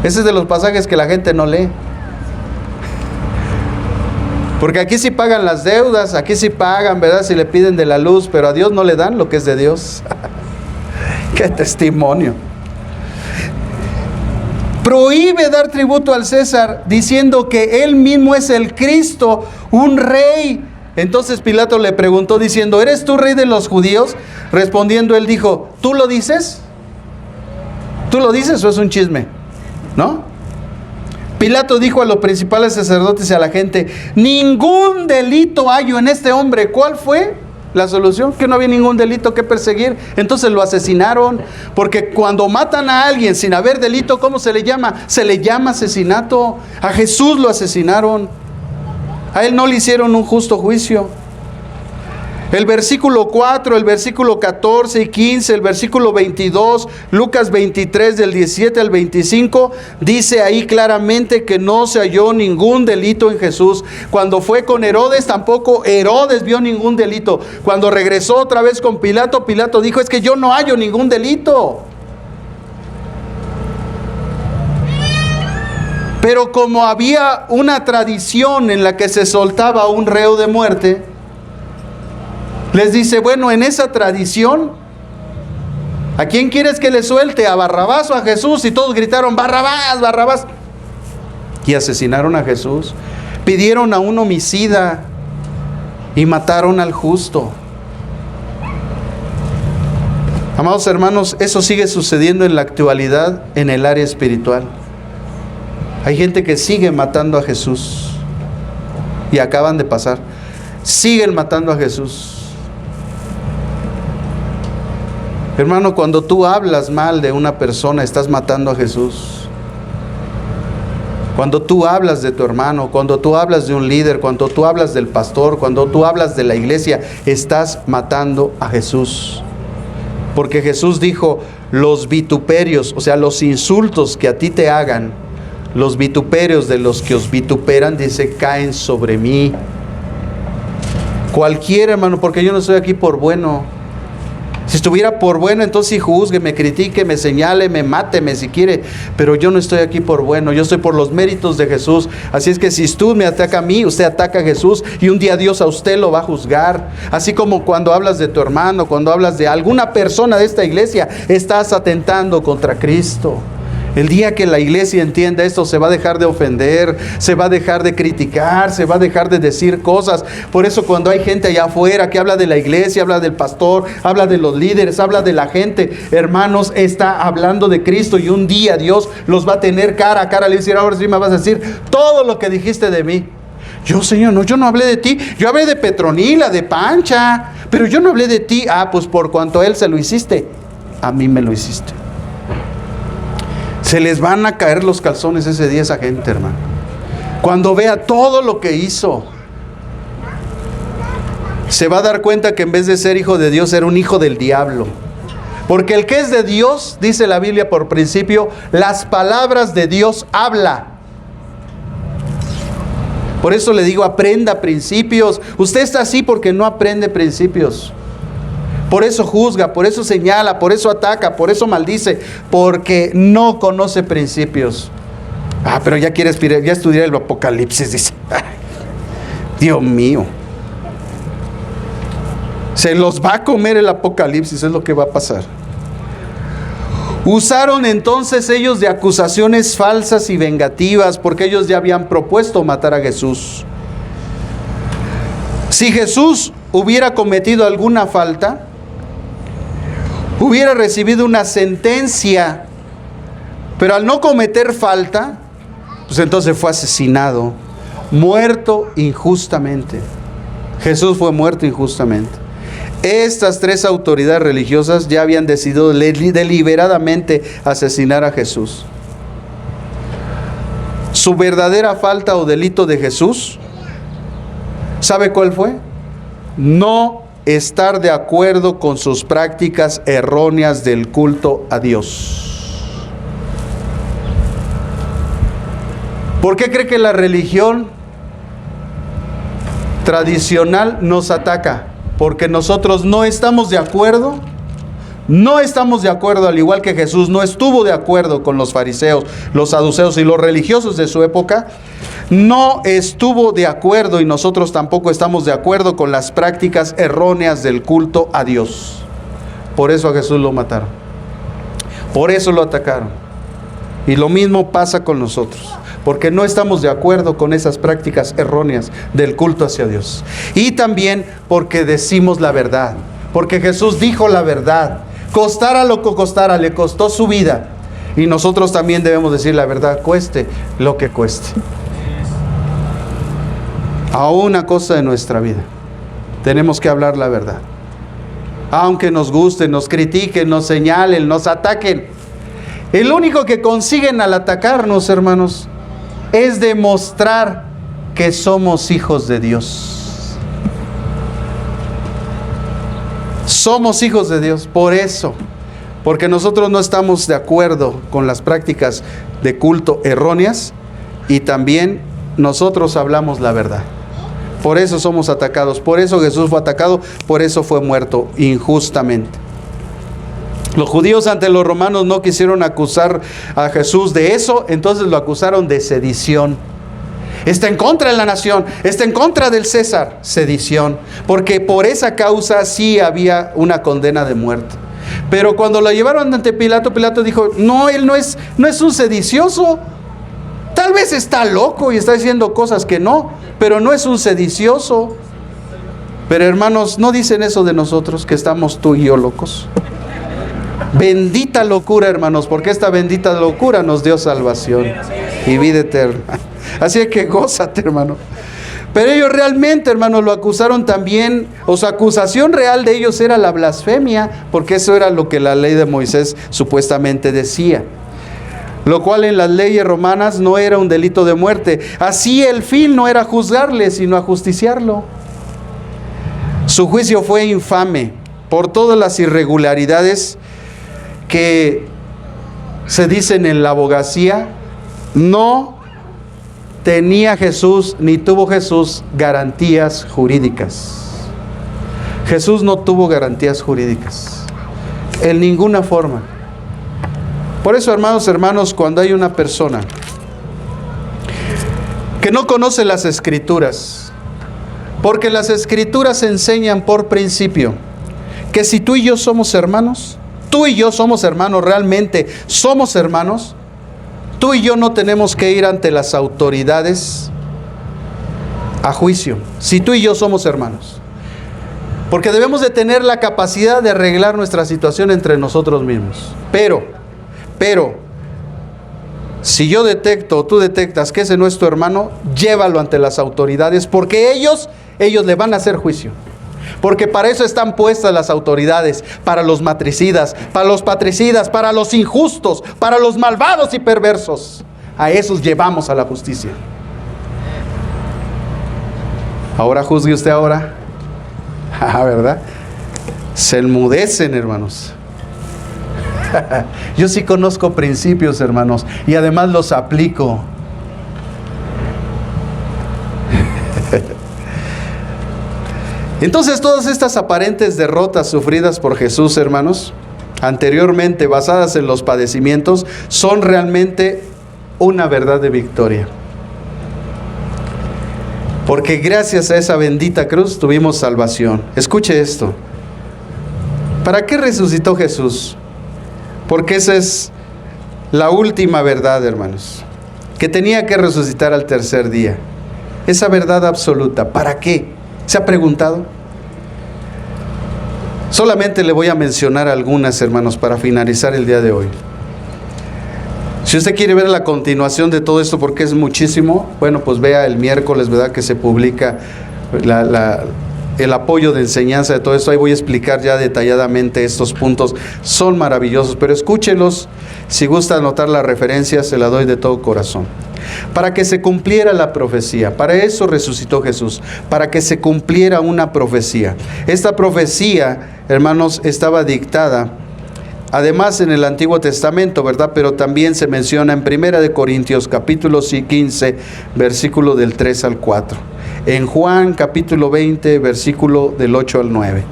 Ese es de los pasajes que la gente no lee. Porque aquí sí pagan las deudas, aquí sí pagan, ¿verdad? Si le piden de la luz, pero a Dios no le dan lo que es de Dios. ¡Qué testimonio! Prohíbe dar tributo al César, diciendo que él mismo es el Cristo, un rey. Entonces Pilato le preguntó diciendo: ¿eres tú rey de los judíos? Respondiendo él dijo: ¿tú lo dices? ¿Tú lo dices o es un chisme? ¿No? Pilato dijo a los principales sacerdotes y a la gente: ningún delito hallo en este hombre. ¿Cuál fue la solución? Que no había ningún delito que perseguir. Entonces lo asesinaron, porque cuando matan a alguien sin haber delito, ¿cómo se le llama? Se le llama asesinato. A Jesús lo asesinaron. A él no le hicieron un justo juicio. El versículo 4, el versículo 14 y 15, el versículo 22, Lucas 23 del 17 al 25, dice ahí claramente que no se halló ningún delito en Jesús. Cuando fue con Herodes, tampoco Herodes vio ningún delito. Cuando regresó otra vez con Pilato, Pilato dijo: es que yo no hallo ningún delito. Pero como había una tradición en la que se soltaba un reo de muerte, les dice: bueno, en esa tradición, ¿a quién quieres que le suelte? ¿A Barrabás o a Jesús? Y todos gritaron: Barrabás, Barrabás. Y asesinaron a Jesús. Pidieron a un homicida y mataron al justo. Amados hermanos, eso sigue sucediendo en la actualidad en el área espiritual. Hay gente que sigue matando a Jesús. Y acaban de pasar. Siguen matando a Jesús. Hermano, cuando tú hablas mal de una persona, estás matando a Jesús. Cuando tú hablas de tu hermano, cuando tú hablas de un líder, cuando tú hablas del pastor, cuando tú hablas de la iglesia, estás matando a Jesús. Porque Jesús dijo: los vituperios, o sea, los insultos que a ti te hagan, los vituperios de los que os vituperan, dice, caen sobre mí. Cualquiera, hermano, porque yo no estoy aquí por bueno. Si estuviera por bueno, entonces sí juzgue, me critique, me señale, me máteme si quiere. Pero yo no estoy aquí por bueno, yo estoy por los méritos de Jesús. Así es que si usted me ataca a mí, usted ataca a Jesús, y un día Dios a usted lo va a juzgar. Así como cuando hablas de tu hermano, cuando hablas de alguna persona de esta iglesia, estás atentando contra Cristo. El día que la iglesia entienda esto, se va a dejar de ofender, se va a dejar de criticar, se va a dejar de decir cosas. Por eso cuando hay gente allá afuera que habla de la iglesia, habla del pastor, habla de los líderes, habla de la gente, hermanos, está hablando de Cristo, y un día Dios los va a tener cara a cara. Le decir: ahora sí me vas a decir todo lo que dijiste de mí. Yo, Señor, no, yo no hablé de ti. Yo hablé de Petronila, de Pancha, pero yo no hablé de ti. Pues por cuanto a él se lo hiciste, a mí me lo hiciste. Se les van a caer los calzones ese día a esa gente, hermano. Cuando vea todo lo que hizo. se va a dar cuenta que en vez de ser hijo de Dios era un hijo del diablo. Porque el que es de Dios, dice la Biblia por principio, las palabras de Dios habla. Por eso le digo, aprenda principios. Usted está así porque no aprende principios. Por eso juzga, por eso señala, por eso ataca, por eso maldice, porque no conoce principios. Pero ya quiere ya estudiar el Apocalipsis, dice. Dios mío. Se los va a comer el Apocalipsis, es lo que va a pasar. Usaron entonces ellos de acusaciones falsas y vengativas, porque ellos ya habían propuesto matar a Jesús. Si Jesús hubiera cometido alguna falta, hubiera recibido una sentencia, pero al no cometer falta, pues entonces fue asesinado, muerto injustamente. Jesús fue muerto injustamente. Estas tres autoridades religiosas ya habían decidido deliberadamente asesinar a Jesús. Su verdadera falta o delito de Jesús, ¿sabe cuál fue? No estar de acuerdo con sus prácticas erróneas del culto a Dios. ¿Por qué cree que la religión tradicional nos ataca? Porque nosotros no estamos de acuerdo, al igual que Jesús no estuvo de acuerdo con los fariseos, los saduceos y los religiosos de su época. No estuvo de acuerdo y nosotros tampoco estamos de acuerdo con las prácticas erróneas del culto a Dios. Por eso a Jesús lo mataron. Por eso lo atacaron. Y lo mismo pasa con nosotros, porque no estamos de acuerdo con esas prácticas erróneas del culto hacia Dios. Y también porque decimos la verdad, porque Jesús dijo la verdad, costara lo que costara, le costó su vida. Y nosotros también debemos decir la verdad, cueste lo que cueste. A una cosa de nuestra vida, tenemos que hablar la verdad. Aunque nos guste, nos critiquen, nos señalen, nos ataquen. El único que consiguen al atacarnos, hermanos, es demostrar que somos hijos de Dios. Somos hijos de Dios, por eso, porque nosotros no estamos de acuerdo con las prácticas de culto erróneas y también nosotros hablamos la verdad. Por eso somos atacados, por eso Jesús fue atacado, por eso fue muerto injustamente. Los judíos ante los romanos no quisieron acusar a Jesús de eso, entonces lo acusaron de sedición. Está en contra de la nación, está en contra del César, sedición, porque por esa causa sí había una condena de muerte. Pero cuando lo llevaron ante Pilato, Pilato dijo, no, él no es un sedicioso. Tal vez está loco y está diciendo cosas que no, pero no es un sedicioso. Pero hermanos, ¿no dicen eso de nosotros, que estamos tú y yo locos? Bendita locura, hermanos, porque esta bendita locura nos dio salvación y vida eterna. Así que gózate, hermano. Pero ellos realmente, hermanos, lo acusaron también, o su acusación real de ellos era la blasfemia, porque eso era lo que la ley de Moisés supuestamente decía. Lo cual en las leyes romanas no era un delito de muerte. Así el fin no era juzgarle, sino ajusticiarlo. Su juicio fue infame por todas las irregularidades que se dicen en la abogacía. No tenía Jesús, ni tuvo Jesús garantías jurídicas. Jesús no tuvo garantías jurídicas, en ninguna forma. Por eso, hermanos, cuando hay una persona que no conoce las Escrituras, porque las Escrituras enseñan por principio que si tú y yo somos hermanos, tú y yo somos hermanos, realmente somos hermanos, tú y yo no tenemos que ir ante las autoridades a juicio, si tú y yo somos hermanos. Porque debemos de tener la capacidad de arreglar nuestra situación entre nosotros mismos. Pero, si yo detecto o tú detectas que ese no es tu hermano, llévalo ante las autoridades, porque ellos le van a hacer juicio. Porque para eso están puestas las autoridades, para los matricidas, para los patricidas, para los injustos, para los malvados y perversos. A esos llevamos a la justicia. Ahora juzgue usted ahora. ¿Verdad? Se enmudecen, hermanos. Yo sí conozco principios, hermanos, y además los aplico. Entonces, todas estas aparentes derrotas sufridas por Jesús, hermanos, anteriormente basadas en los padecimientos, son realmente una verdad de victoria. Porque gracias a esa bendita cruz tuvimos salvación. Escuche esto. ¿Para qué resucitó Jesús? Porque esa es la última verdad, hermanos, que tenía que resucitar al tercer día. Esa verdad absoluta. ¿Para qué? ¿Se ha preguntado? Solamente le voy a mencionar algunas, hermanos, para finalizar el día de hoy. Si usted quiere ver la continuación de todo esto, porque es muchísimo, bueno, pues vea el miércoles, ¿verdad?, que se publica el apoyo de enseñanza de todo esto. Ahí voy a explicar ya detalladamente estos puntos. Son maravillosos, pero escúchelos. Si gusta anotar la referencia, se la doy de todo corazón. Para que se cumpliera la profecía. Para eso resucitó Jesús. Para que se cumpliera una profecía. Esta profecía, hermanos, estaba dictada además en el Antiguo Testamento, ¿verdad? Pero también se menciona en 1 Corintios capítulo 15, versículo del 3 al 4. En Juan capítulo 20, versículo del 8 al 9.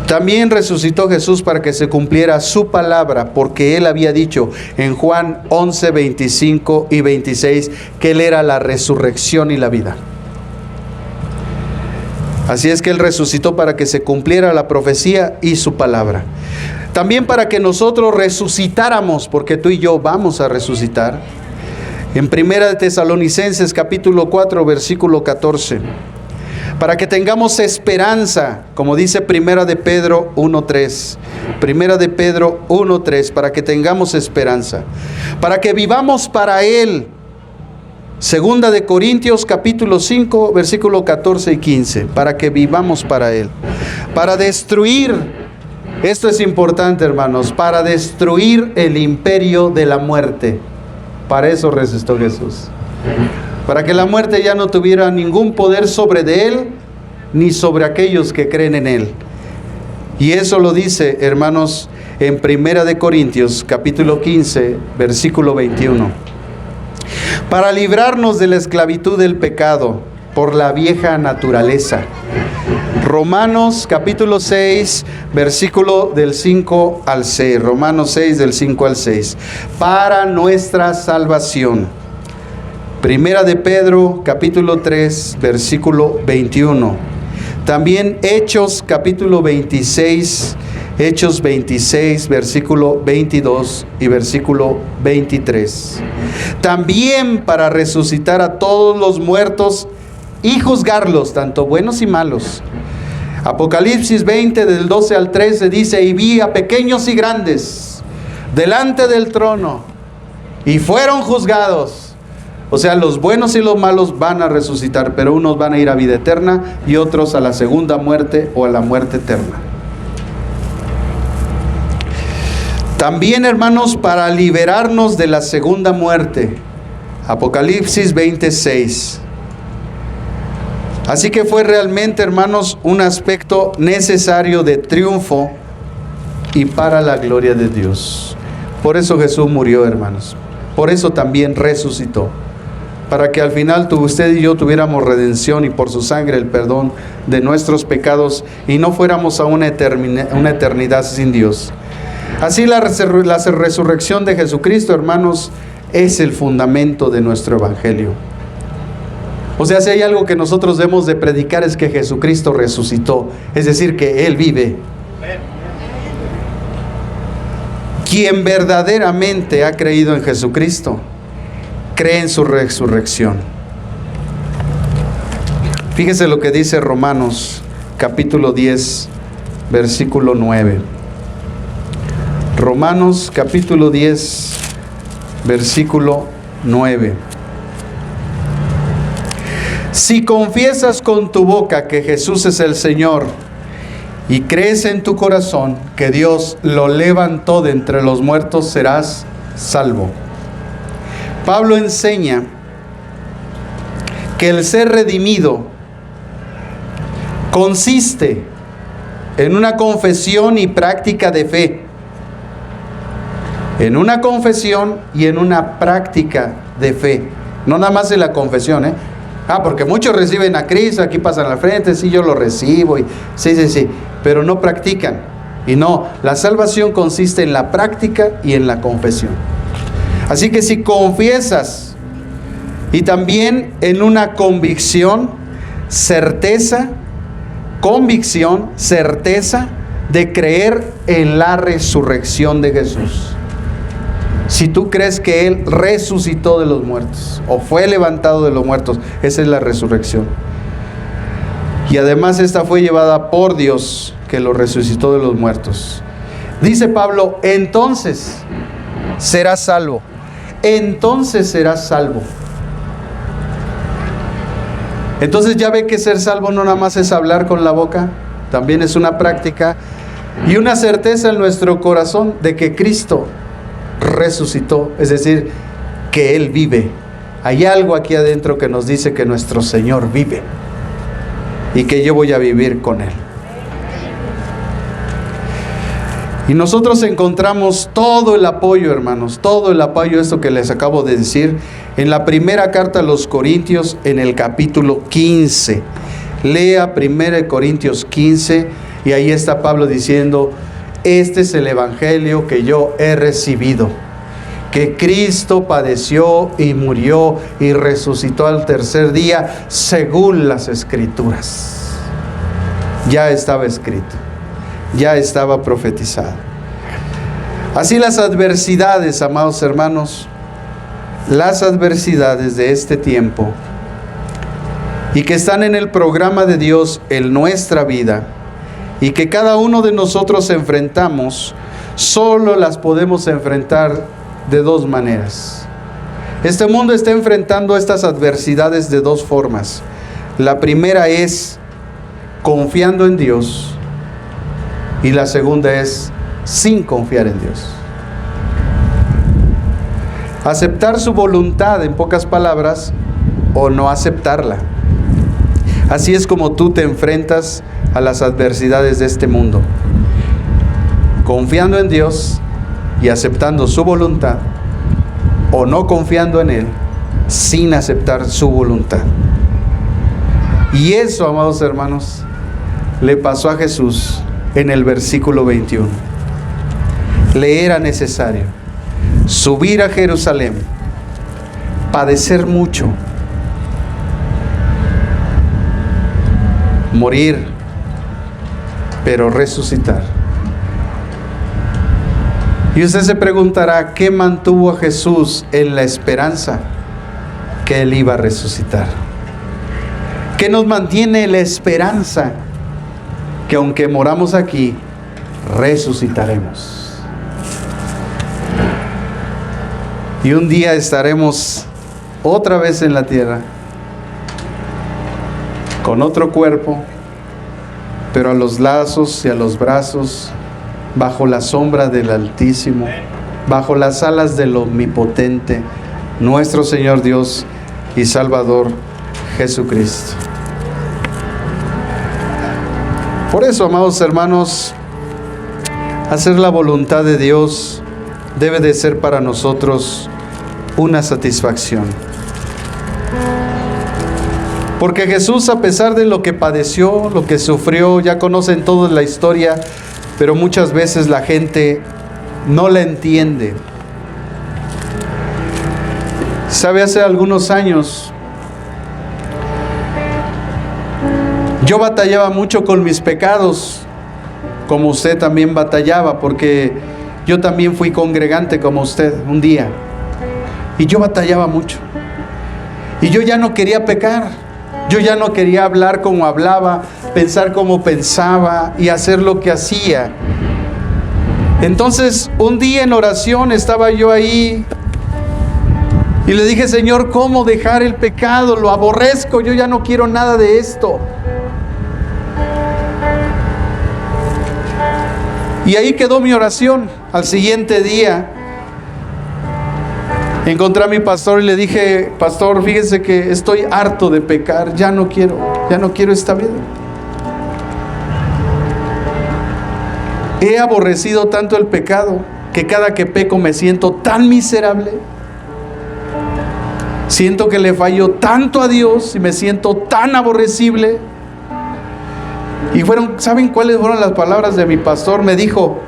También resucitó Jesús para que se cumpliera su palabra, porque Él había dicho en Juan 11, 25 y 26 que Él era la resurrección y la vida. Así es que Él resucitó para que se cumpliera la profecía y su palabra. También para que nosotros resucitáramos, porque tú y yo vamos a resucitar. En 1 Tesalonicenses capítulo 4, versículo 14. Para que tengamos esperanza, como dice 1 de Pedro 1:3. 1 de Pedro 1:3, para que tengamos esperanza. Para que vivamos para Él. 2 de Corintios capítulo 5, versículo 14 y 15. Para que vivamos para Él. Para destruir, esto es importante, hermanos, para destruir el imperio de la muerte. Para eso resucitó Jesús. Para que la muerte ya no tuviera ningún poder sobre de Él, ni sobre aquellos que creen en Él. Y eso lo dice, hermanos, en 1 de Corintios, capítulo 15, versículo 21. Para librarnos de la esclavitud del pecado, por la vieja naturaleza. Romanos, capítulo 6, versículo del 5 al 6. Romanos 6, del 5 al 6. Para nuestra salvación. Primera de Pedro, capítulo 3, versículo 21. También Hechos, capítulo 26, Hechos 26, versículo 22 y versículo 23. También para resucitar a todos los muertos y juzgarlos, tanto buenos y malos. Apocalipsis 20, del 12 al 13, dice: y vi a pequeños y grandes delante del trono, y fueron juzgados. O sea, los buenos y los malos van a resucitar, pero unos van a ir a vida eterna y otros a la segunda muerte o a la muerte eterna. También, hermanos, para liberarnos de la segunda muerte. Apocalipsis 26. Así que fue realmente, hermanos, un aspecto necesario de triunfo y para la gloria de Dios. Por eso Jesús murió, hermanos. Por eso también resucitó. Para que al final usted y yo tuviéramos redención y por su sangre el perdón de nuestros pecados y no fuéramos a una eternidad sin Dios. Así la resurrección de Jesucristo, hermanos, es el fundamento de nuestro evangelio. O sea, si hay algo que nosotros debemos de predicar es que Jesucristo resucitó, es decir, que Él vive. Quien verdaderamente ha creído en Jesucristo, cree en su resurrección. Fíjese lo que dice Romanos capítulo 10, versículo 9. Romanos capítulo 10, versículo 9. Si confiesas con tu boca que Jesús es el Señor y crees en tu corazón que Dios lo levantó de entre los muertos, serás salvo. Pablo enseña que el ser redimido consiste en una confesión y práctica de fe. En una confesión y en una práctica de fe. No nada más en la confesión, ¿eh? Porque muchos reciben a Cristo, aquí pasan al frente, sí, yo lo recibo, y sí, pero no practican. Y no, la salvación consiste en la práctica y en la confesión. Así que si confiesas, y también en una convicción, certeza de creer en la resurrección de Jesús. Si tú crees que Él resucitó de los muertos o fue levantado de los muertos, esa es la resurrección. Y además esta fue llevada por Dios, que lo resucitó de los muertos. Dice Pablo, entonces serás salvo. Entonces serás salvo. Entonces ya ve que ser salvo no nada más es hablar con la boca, también es una práctica y una certeza en nuestro corazón de que Cristo resucitó, es decir, que Él vive. Hay algo aquí adentro que nos dice que nuestro Señor vive y que yo voy a vivir con Él. Y nosotros encontramos todo el apoyo, hermanos, todo el apoyo, esto que les acabo de decir, en la primera carta a los Corintios, en el capítulo 15. Lea 1 Corintios 15 y ahí está Pablo diciendo, este es el evangelio que yo he recibido, que Cristo padeció y murió y resucitó al tercer día según las Escrituras. Ya estaba escrito, ya estaba profetizado. Así las adversidades, amados hermanos, las adversidades de este tiempo y que están en el programa de Dios en nuestra vida y que cada uno de nosotros enfrentamos, solo las podemos enfrentar de dos maneras. Este mundo está enfrentando estas adversidades de dos formas. La primera es confiando en Dios y la segunda es sin confiar en Dios. Aceptar su voluntad, en pocas palabras, o no aceptarla. Así es como tú te enfrentas a las adversidades de este mundo, confiando en Dios y aceptando su voluntad, o no confiando en Él sin aceptar su voluntad. Y eso, amados hermanos, le pasó a Jesús en el versículo 21. Le era necesario subir a Jerusalén, padecer mucho, morir, pero resucitar. Y usted se preguntará, ¿qué mantuvo a Jesús en la esperanza? Que Él iba a resucitar. ¿Qué nos mantiene la esperanza? Que aunque moramos aquí, resucitaremos. Y un día estaremos otra vez en la tierra, con otro cuerpo, pero a los lazos y a los brazos, bajo la sombra del Altísimo, bajo las alas del Omnipotente, nuestro Señor Dios y Salvador Jesucristo. Por eso, amados hermanos, hacer la voluntad de Dios debe de ser para nosotros una satisfacción. Porque Jesús, a pesar de lo que padeció, lo que sufrió, ya conocen toda la historia, pero muchas veces la gente no la entiende. ¿Sabe? Hace algunos años yo batallaba mucho con mis pecados, como usted también batallaba, porque yo también fui congregante como usted un día, y yo batallaba mucho, y yo ya no quería pecar, yo ya no quería hablar como hablaba, pensar como pensaba y hacer lo que hacía. Entonces un día en oración estaba yo ahí y le dije, Señor, ¿cómo dejar el pecado? Lo aborrezco, yo ya no quiero nada de esto. Y ahí quedó mi oración. Al siguiente día encontré a mi pastor y le dije, pastor, fíjese que estoy harto de pecar, ya no quiero esta vida. He aborrecido tanto el pecado que cada que peco me siento tan miserable. Siento que le fallo tanto a Dios y me siento tan aborrecible. Y ¿saben cuáles fueron las palabras de mi pastor? Me dijo,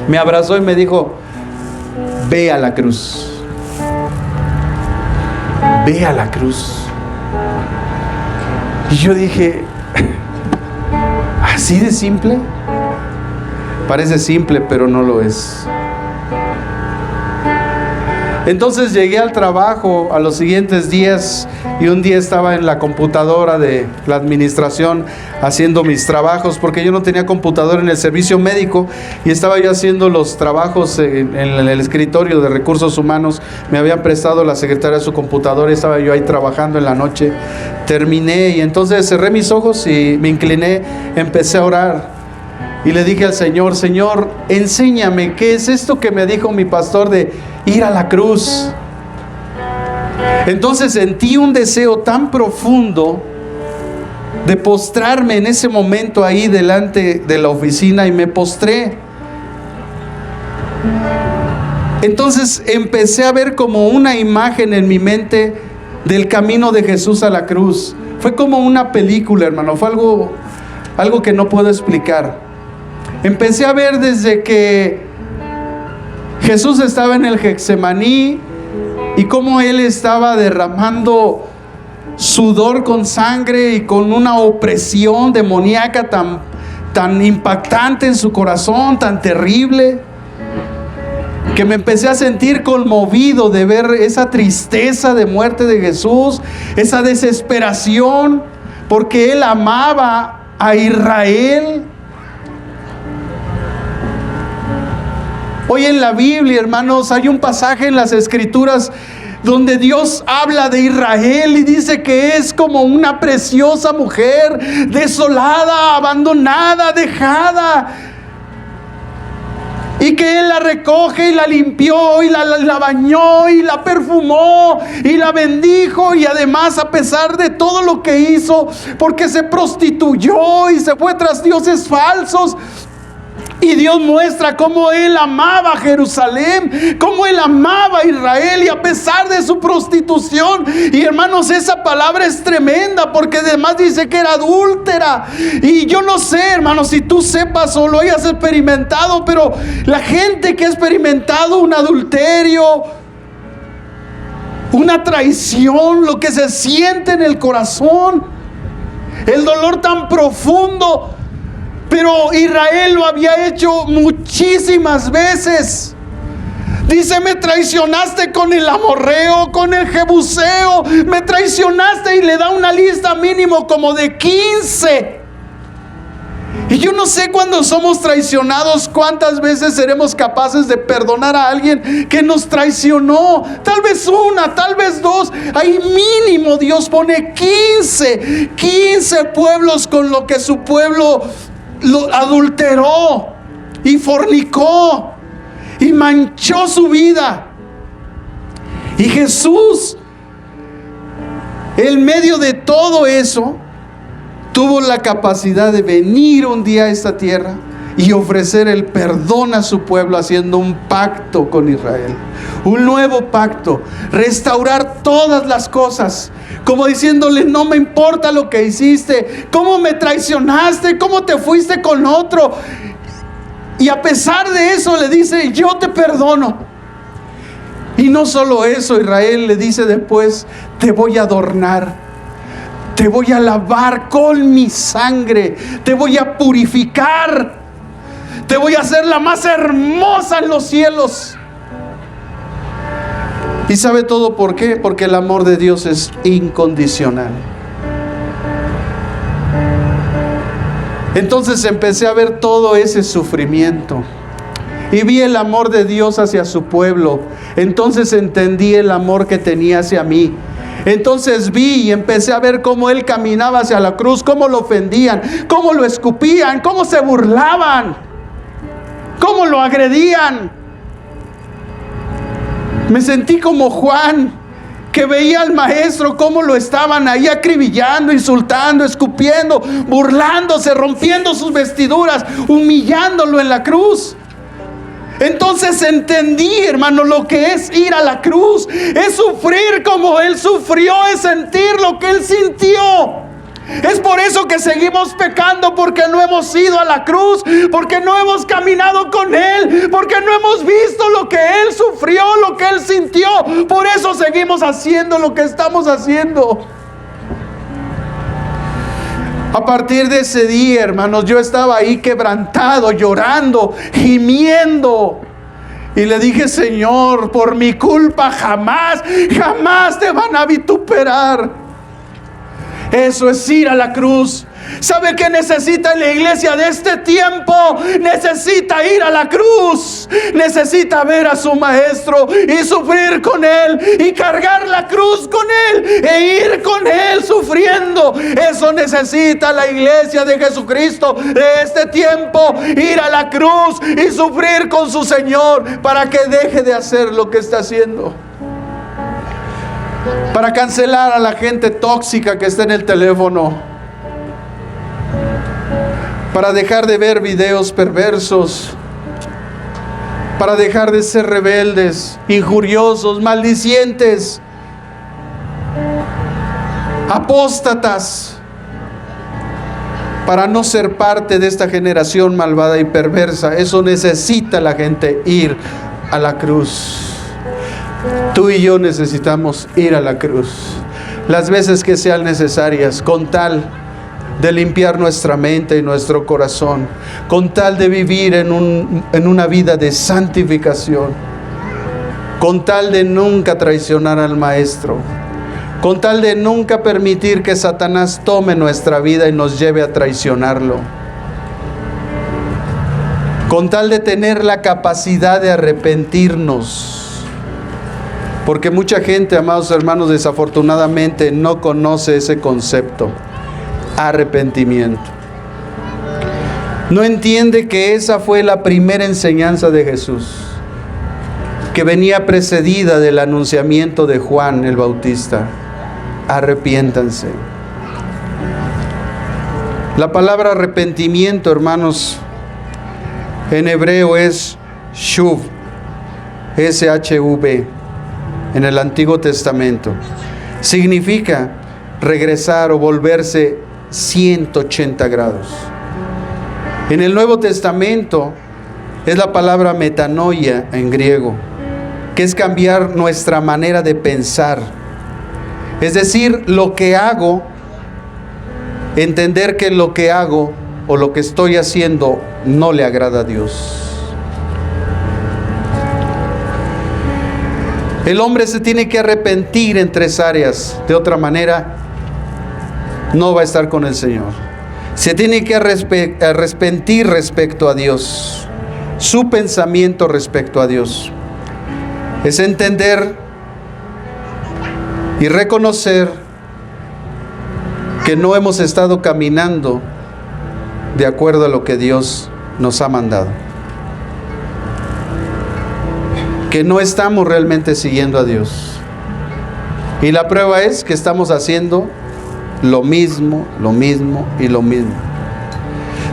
me abrazó y me dijo: ve a la cruz. Ve a la cruz. Y yo dije, ¿así de simple? Parece simple, pero no lo es. Entonces llegué al trabajo a los siguientes días, y un día estaba en la computadora de la administración haciendo mis trabajos, porque yo no tenía computadora en el servicio médico, y estaba yo haciendo los trabajos en el escritorio de recursos humanos. Me habían prestado la secretaria su computadora y estaba yo ahí trabajando en la noche. Terminé y entonces cerré mis ojos y me incliné, empecé a orar y le dije al Señor: Señor, enséñame qué es esto que me dijo mi pastor de ir a la cruz. Entonces sentí un deseo tan profundo de postrarme en ese momento ahí delante de la oficina, y me postré. Entonces empecé a ver como una imagen en mi mente del camino de Jesús a la cruz. Fue como una película, hermano. Fue algo que no puedo explicar. Empecé a ver desde que Jesús estaba en el Getsemaní y cómo Él estaba derramando sudor con sangre y con una opresión demoníaca tan impactante en su corazón, tan terrible, que me empecé a sentir conmovido de ver esa tristeza de muerte de Jesús, esa desesperación, porque Él amaba a Israel. Hoy en la Biblia, hermanos, hay un pasaje en las Escrituras donde Dios habla de Israel y dice que es como una preciosa mujer desolada, abandonada, dejada, y que Él la recoge y la limpió y la bañó y la perfumó y la bendijo. Y además, a pesar de todo lo que hizo, porque se prostituyó y se fue tras dioses falsos, y Dios muestra cómo Él amaba a Jerusalén, cómo Él amaba a Israel, y a pesar de su prostitución. Y hermanos, esa palabra es tremenda, porque además dice que era adúltera. Y yo no sé, hermanos, si tú sepas o lo hayas experimentado, pero la gente que ha experimentado un adulterio, una traición, lo que se siente en el corazón, el dolor tan profundo. Pero Israel lo había hecho muchísimas veces. Dice: me traicionaste con el amorreo, con el jebuseo, me traicionaste, y le da una lista mínimo como de 15. Y yo no sé, cuando somos traicionados, cuántas veces seremos capaces de perdonar a alguien que nos traicionó. Tal vez una, tal vez dos. Ahí mínimo Dios pone 15 pueblos con lo que su pueblo lo adulteró y fornicó y manchó su vida. Y Jesús, en medio de todo eso, tuvo la capacidad de venir un día a esta tierra y ofrecer el perdón a su pueblo, haciendo un pacto con Israel, un nuevo pacto, restaurar todas las cosas, como diciéndole: no me importa lo que hiciste, cómo me traicionaste, cómo te fuiste con otro, y a pesar de eso le dice: yo te perdono. Y no solo eso, Israel le dice después: te voy a adornar, te voy a lavar con mi sangre, te voy a purificar, te voy a hacer la más hermosa en los cielos. ¿Y sabe todo por qué? Porque el amor de Dios es incondicional. Entonces empecé a ver todo ese sufrimiento y vi el amor de Dios hacia su pueblo. Entonces entendí el amor que tenía hacia mí. Entonces vi y empecé a ver cómo Él caminaba hacia la cruz, cómo lo ofendían, cómo lo escupían, cómo se burlaban, cómo lo agredían. Me sentí como Juan, que veía al maestro cómo lo estaban ahí acribillando, insultando, escupiendo, burlándose, rompiendo sus vestiduras, humillándolo en la cruz. Entonces entendí, hermano, lo que es ir a la cruz. Es sufrir como Él sufrió, es sentir lo que Él sintió. Es por eso que seguimos pecando, porque no hemos ido a la cruz, porque no hemos caminado con Él, porque no hemos visto lo que Él sufrió, lo que Él sintió. Por eso seguimos haciendo lo que estamos haciendo. A partir de ese día, hermanos, yo estaba ahí quebrantado, llorando, gimiendo. Y le dije: Señor, por mi culpa jamás te van a vituperar. Eso es ir a la cruz. ¿Sabe qué necesita la iglesia de este tiempo? Necesita ir a la cruz. Necesita ver a su maestro y sufrir con Él, y cargar la cruz con Él, e ir con Él sufriendo. Eso necesita la iglesia de Jesucristo de este tiempo: ir a la cruz y sufrir con su Señor, para que deje de hacer lo que está haciendo. Para cancelar a la gente tóxica que está en el teléfono, para dejar de ver videos perversos, para dejar de ser rebeldes, injuriosos, maldicientes, apóstatas, para no ser parte de esta generación malvada y perversa. Eso necesita la gente: ir a la cruz. Tú y yo necesitamos ir a la cruz las veces que sean necesarias, con tal de limpiar nuestra mente y nuestro corazón, con tal de vivir en una vida de santificación, con tal de nunca traicionar al Maestro, con tal de nunca permitir que Satanás tome nuestra vida y nos lleve a traicionarlo, con tal de tener la capacidad de arrepentirnos. Porque mucha gente, amados hermanos, desafortunadamente no conoce ese concepto: arrepentimiento. No entiende que esa fue la primera enseñanza de Jesús, que venía precedida del anunciamiento de Juan el Bautista: arrepiéntanse. La palabra arrepentimiento, hermanos, en hebreo es shuv, S-H-U-V. En el Antiguo Testamento significa regresar o volverse 180 grados. En el Nuevo Testamento es la palabra metanoia en griego, que es cambiar nuestra manera de pensar. Es decir, lo que hago, entender que lo que hago o lo que estoy haciendo no le agrada a Dios. El hombre se tiene que arrepentir en 3 áreas. De otra manera, no va a estar con el Señor. Se tiene que arrepentir respecto a Dios, su pensamiento respecto a Dios. Es entender y reconocer que no hemos estado caminando de acuerdo a lo que Dios nos ha mandado, que no estamos realmente siguiendo a Dios. Y la prueba es que estamos haciendo lo mismo y lo mismo.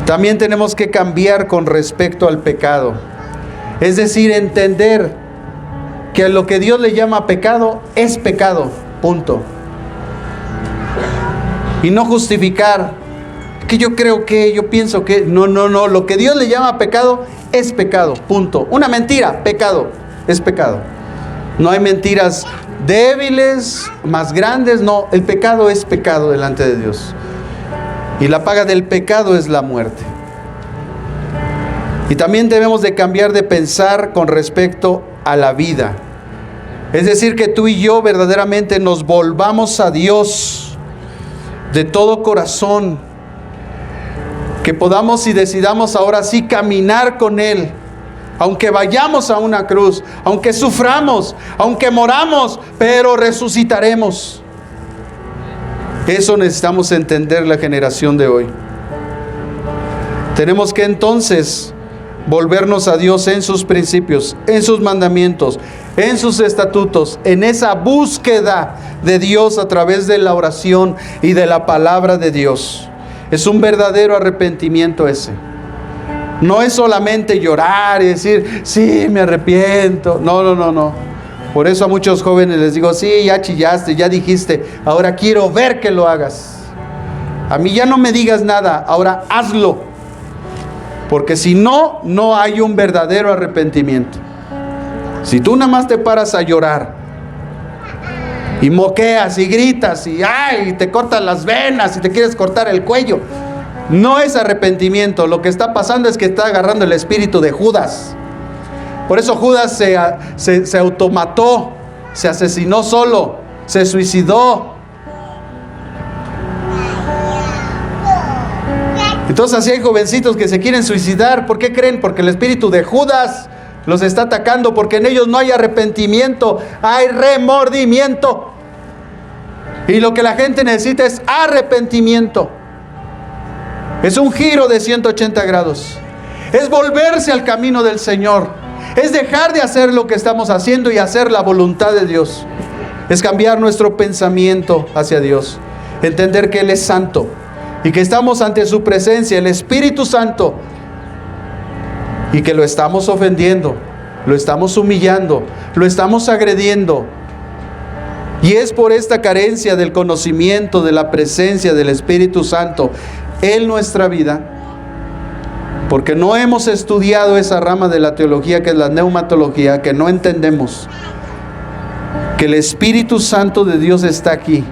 También tenemos que cambiar con respecto al pecado. Es decir, entender que lo que Dios le llama pecado es pecado, punto. Y no justificar que yo creo que, yo pienso que, no, lo que Dios le llama pecado es pecado, punto. Una mentira, pecado. Es pecado. No hay mentiras débiles, más grandes, no. El pecado es pecado delante de Dios. Y la paga del pecado es la muerte. Y también debemos de cambiar de pensar con respecto a la vida. Es decir, que tú y yo verdaderamente nos volvamos a Dios de todo corazón. Que podamos y decidamos ahora sí caminar con Él. Aunque vayamos a una cruz, aunque suframos, aunque moramos, pero resucitaremos. Eso necesitamos entender la generación de hoy. Tenemos que entonces volvernos a Dios en sus principios, en sus mandamientos, en sus estatutos, en esa búsqueda de Dios a través de la oración y de la palabra de Dios. Es un verdadero arrepentimiento ese. No es solamente llorar y decir, sí, me arrepiento. No. Por eso a muchos jóvenes les digo, sí, ya chillaste, ya dijiste, ahora quiero ver que lo hagas. A mí ya no me digas nada, ahora hazlo. Porque si no, no hay un verdadero arrepentimiento. Si tú nada más te paras a llorar y moqueas y gritas y ay, te cortas las venas y te quieres cortar el cuello, no es arrepentimiento. Lo que está pasando es que está agarrando el espíritu de Judas. Por eso Judas se automató, se asesinó solo, se suicidó. Entonces así hay jovencitos que se quieren suicidar. ¿Por qué creen? Porque el espíritu de Judas los está atacando, porque en ellos no hay arrepentimiento, hay remordimiento. Y lo que la gente necesita es arrepentimiento. Es un giro de 180 grados. Es volverse al camino del Señor. Es dejar de hacer lo que estamos haciendo y hacer la voluntad de Dios. Es cambiar nuestro pensamiento hacia Dios. Entender que Él es santo y que estamos ante su presencia, el Espíritu Santo, y que lo estamos ofendiendo, lo estamos humillando, lo estamos agrediendo. Y es por esta carencia del conocimiento de la presencia del Espíritu Santo en nuestra vida, porque no hemos estudiado esa rama de la teología que es la neumatología, que no entendemos que el Espíritu Santo de Dios está aquí.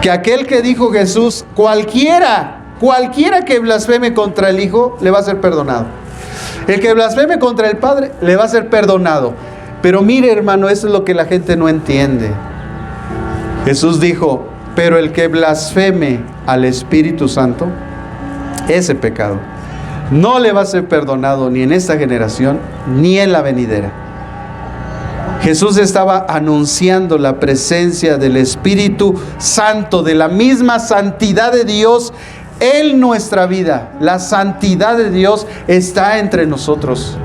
Que aquel que dijo Jesús, cualquiera que blasfeme contra el Hijo, le va a ser perdonado. El que blasfeme contra el Padre, le va a ser perdonado. Pero mire, hermano, eso es lo que la gente no entiende. Jesús dijo, pero el que blasfeme al Espíritu Santo, ese pecado no le va a ser perdonado ni en esta generación, ni en la venidera. Jesús estaba anunciando la presencia del Espíritu Santo, de la misma santidad de Dios en nuestra vida. La santidad de Dios está entre nosotros.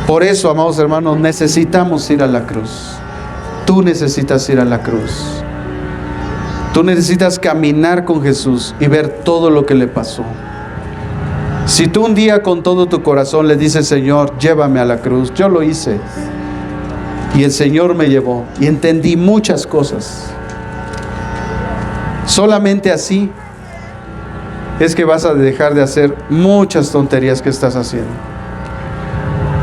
Por eso, amados hermanos, necesitamos ir a la cruz. Tú necesitas ir a la cruz. Tú necesitas caminar con Jesús y ver todo lo que le pasó. Si tú un día con todo tu corazón le dices, Señor, llévame a la cruz, yo lo hice. Y el Señor me llevó y entendí muchas cosas. Solamente así es que vas a dejar de hacer muchas tonterías que estás haciendo.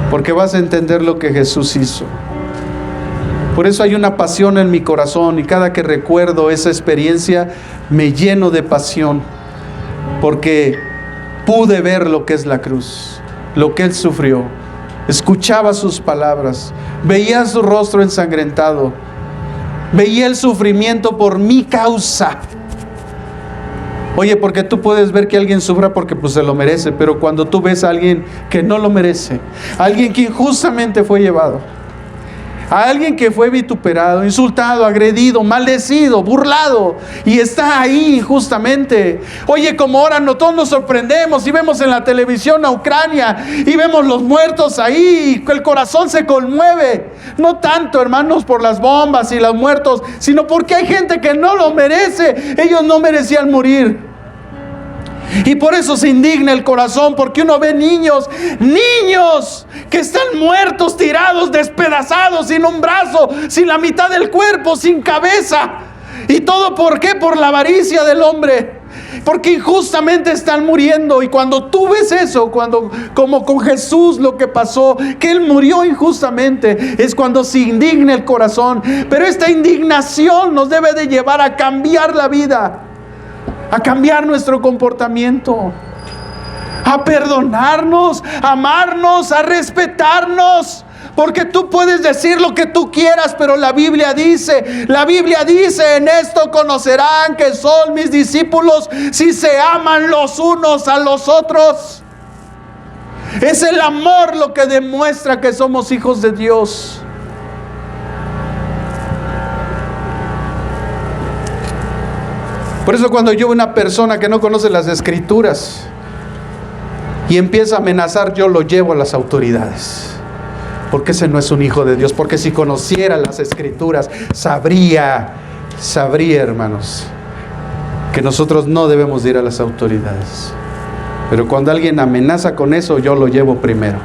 Porque vas a entender lo que Jesús hizo. Por eso hay una pasión en mi corazón y cada que recuerdo esa experiencia me lleno de pasión. Porque pude ver lo que es la cruz, lo que Él sufrió. Escuchaba sus palabras, veía su rostro ensangrentado, veía el sufrimiento por mi causa. Oye, porque tú puedes ver que alguien sufra porque pues se lo merece, pero cuando tú ves a alguien que no lo merece, alguien que injustamente fue llevado, a alguien que fue vituperado, insultado, agredido, maldecido, burlado, y está ahí injustamente. Oye, como ahora todos nos sorprendemos y vemos en la televisión a Ucrania y vemos los muertos ahí, el corazón se conmueve. No tanto, hermanos, por las bombas y los muertos, sino porque hay gente que no lo merece. Ellos no merecían morir. Y por eso se indigna el corazón, porque uno ve niños que están muertos, tirados, despedazados, sin un brazo, sin la mitad del cuerpo, sin cabeza. ¿Y todo por qué? Por la avaricia del hombre. Porque injustamente están muriendo. Y cuando tú ves eso, como con Jesús lo que pasó, que Él murió injustamente, es cuando se indigna el corazón. Pero esta indignación nos debe de llevar a cambiar la vida, a cambiar nuestro comportamiento, a perdonarnos, a amarnos, a respetarnos. Porque tú puedes decir lo que tú quieras, pero la Biblia dice, en esto conocerán que son mis discípulos si se aman los unos a los otros. Es el amor lo que demuestra que somos hijos de Dios. Por eso cuando yo veo una persona que no conoce las Escrituras y empieza a amenazar, yo lo llevo a las autoridades. Porque ese no es un hijo de Dios. Porque si conociera las Escrituras, sabría, hermanos, que nosotros no debemos ir a las autoridades. Pero cuando alguien amenaza con eso, yo lo llevo primero,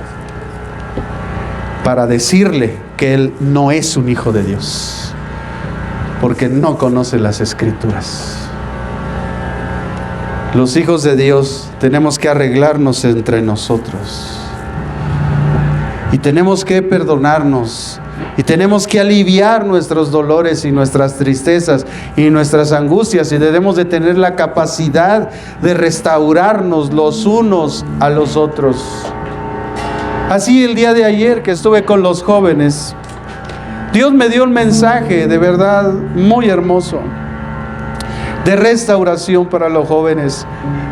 para decirle que él no es un hijo de Dios, porque no conoce las Escrituras. Los hijos de Dios tenemos que arreglarnos entre nosotros. Y tenemos que perdonarnos. Y tenemos que aliviar nuestros dolores y nuestras tristezas y nuestras angustias. Y debemos de tener la capacidad de restaurarnos los unos a los otros. Así el día de ayer que estuve con los jóvenes, Dios me dio un mensaje de verdad muy hermoso, de restauración para los jóvenes,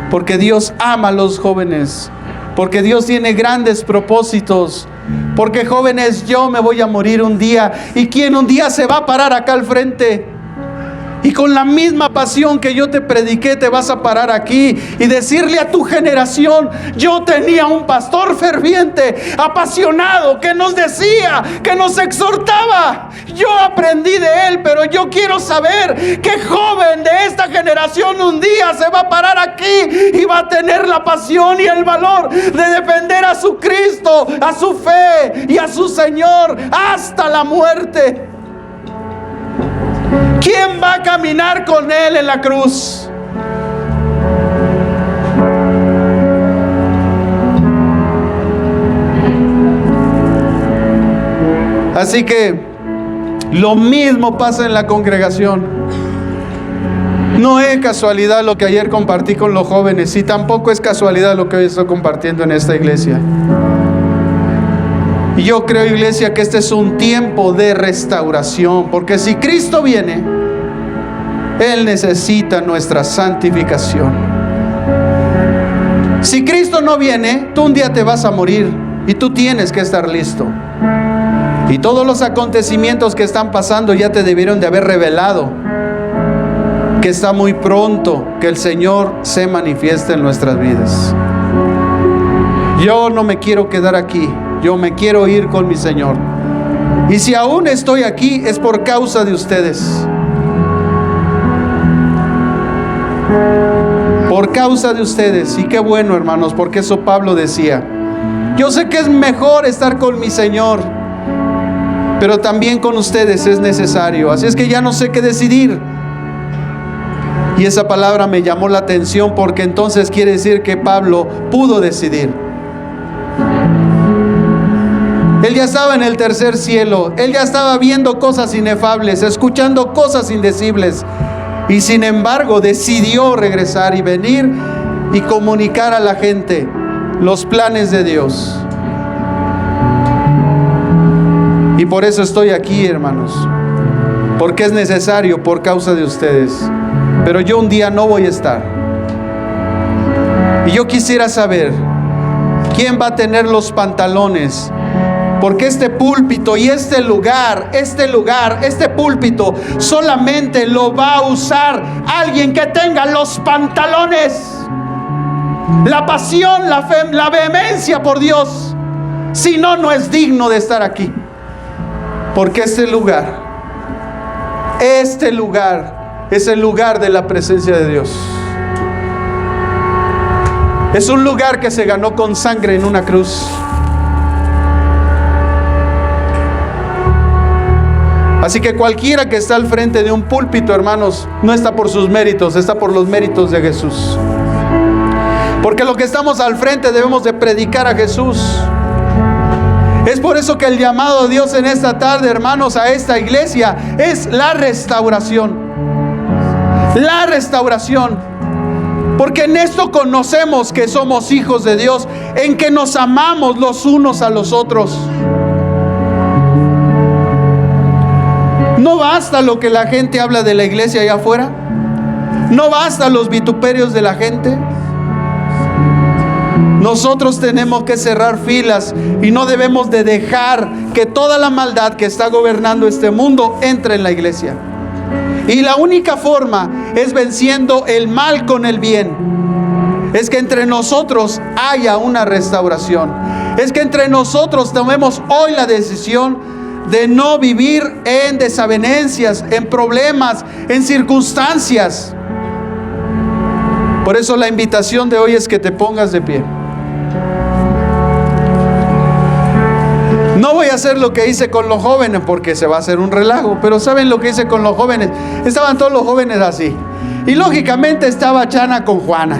porque Dios ama a los jóvenes, porque Dios tiene grandes propósitos, porque jóvenes, yo me voy a morir un día, y ¿quién un día se va a parar acá al frente? Y con la misma pasión que yo te prediqué, te vas a parar aquí y decirle a tu generación: yo tenía un pastor ferviente, apasionado, que nos decía, que nos exhortaba. Yo aprendí de él, pero yo quiero saber qué joven de esta generación un día se va a parar aquí y va a tener la pasión y el valor de defender a su Cristo, a su fe y a su Señor hasta la muerte. ¿Quién va a caminar con Él en la cruz? Así que lo mismo pasa en la congregación. No es casualidad lo que ayer compartí con los jóvenes, y tampoco es casualidad lo que hoy estoy compartiendo en esta iglesia. Y yo creo, iglesia, que este es un tiempo de restauración, porque si Cristo viene, Él necesita nuestra santificación. Si Cristo no viene, tú un día te vas a morir y tú tienes que estar listo. Y todos los acontecimientos que están pasando ya te debieron de haber revelado que está muy pronto que el Señor se manifieste en nuestras vidas. Yo no me quiero quedar aquí. Yo me quiero ir con mi Señor. Y si aún estoy aquí, es por causa de ustedes. Por causa de ustedes. Y qué bueno, hermanos, porque eso Pablo decía: yo sé que es mejor estar con mi Señor, pero también con ustedes es necesario. Así es que ya no sé qué decidir. Y esa palabra me llamó la atención, porque entonces quiere decir que Pablo pudo decidir. Él ya estaba en el tercer cielo. Él ya estaba viendo cosas inefables, escuchando cosas indecibles. Y sin embargo decidió regresar y venir y comunicar a la gente los planes de Dios. Y por eso estoy aquí, hermanos. Porque es necesario, por causa de ustedes. Pero yo un día no voy a estar. Y yo quisiera saber quién va a tener los pantalones. Porque este púlpito y este púlpito solamente lo va a usar alguien que tenga los pantalones, la pasión, la fe, la vehemencia por Dios. Si no, no es digno de estar aquí. Porque este lugar es el lugar de la presencia de Dios. Es un lugar que se ganó con sangre en una cruz. Así que cualquiera que está al frente de un púlpito, hermanos, no está por sus méritos, está por los méritos de Jesús. Porque los que estamos al frente debemos de predicar a Jesús. Es por eso que el llamado de Dios en esta tarde, hermanos, a esta iglesia es la restauración. La restauración. Porque en esto conocemos que somos hijos de Dios, en que nos amamos los unos a los otros. No basta lo que la gente habla de la iglesia allá afuera. No basta los vituperios de la gente. Nosotros tenemos que cerrar filas y no debemos de dejar que toda la maldad que está gobernando este mundo entre en la iglesia. Y la única forma es venciendo el mal con el bien. Es que entre nosotros haya una restauración. Es que entre nosotros tomemos hoy la decisión de no vivir en desavenencias, en problemas, en circunstancias. Por eso la invitación de hoy es que te pongas de pie. No voy a hacer lo que hice con los jóvenes porque se va a hacer un relajo, pero ¿saben lo que hice con los jóvenes? Estaban todos los jóvenes así. Y lógicamente estaba Chana con Juana,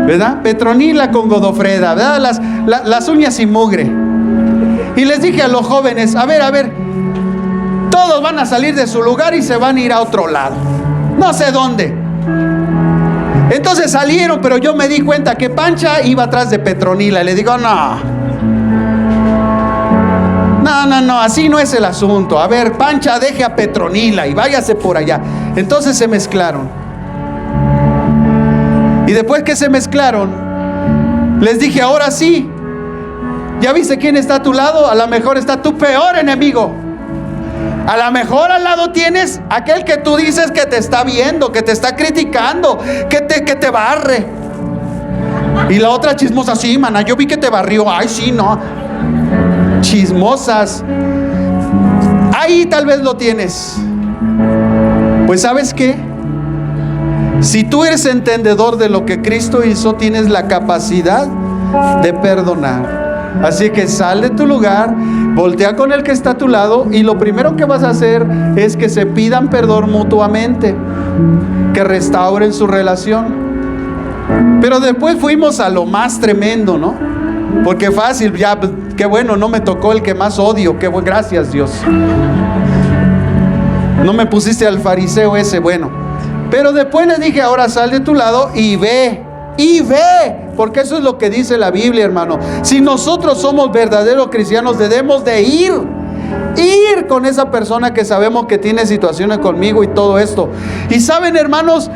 ¿verdad? Petronila con Godofreda, ¿verdad? Las uñas sin mugre. Y les dije a los jóvenes, a ver, todos van a salir de su lugar y se van a ir a otro lado. No sé dónde. Entonces salieron, pero yo me di cuenta que Pancha iba atrás de Petronila. Y le digo, no, así no es el asunto. A ver, Pancha, deje a Petronila y váyase por allá. Entonces se mezclaron. Y después que se mezclaron, les dije, ahora sí, ¿ya viste quién está a tu lado? A lo mejor está tu peor enemigo. A lo mejor al lado tienes aquel que tú dices que te está viendo, que te está criticando, que te barre. Y la otra chismosa, sí, mana, yo vi que te barrió. Ay, sí, no. Chismosas. Ahí tal vez lo tienes. Pues ¿sabes qué? Si tú eres entendedor de lo que Cristo hizo, tienes la capacidad de perdonar. Así que sal de tu lugar, voltea con el que está a tu lado y lo primero que vas a hacer es que se pidan perdón mutuamente, que restauren su relación. Pero después fuimos a lo más tremendo, ¿no? Porque fácil, ya, qué bueno, no me tocó el que más odio, qué bueno, gracias Dios. No me pusiste al fariseo ese, bueno. Pero después les dije, ahora sal de tu lado y ve, porque eso es lo que dice la Biblia, hermano. Si nosotros somos verdaderos cristianos, debemos de ir con esa persona que sabemos que tiene situaciones conmigo y todo esto. Y saben, hermanos,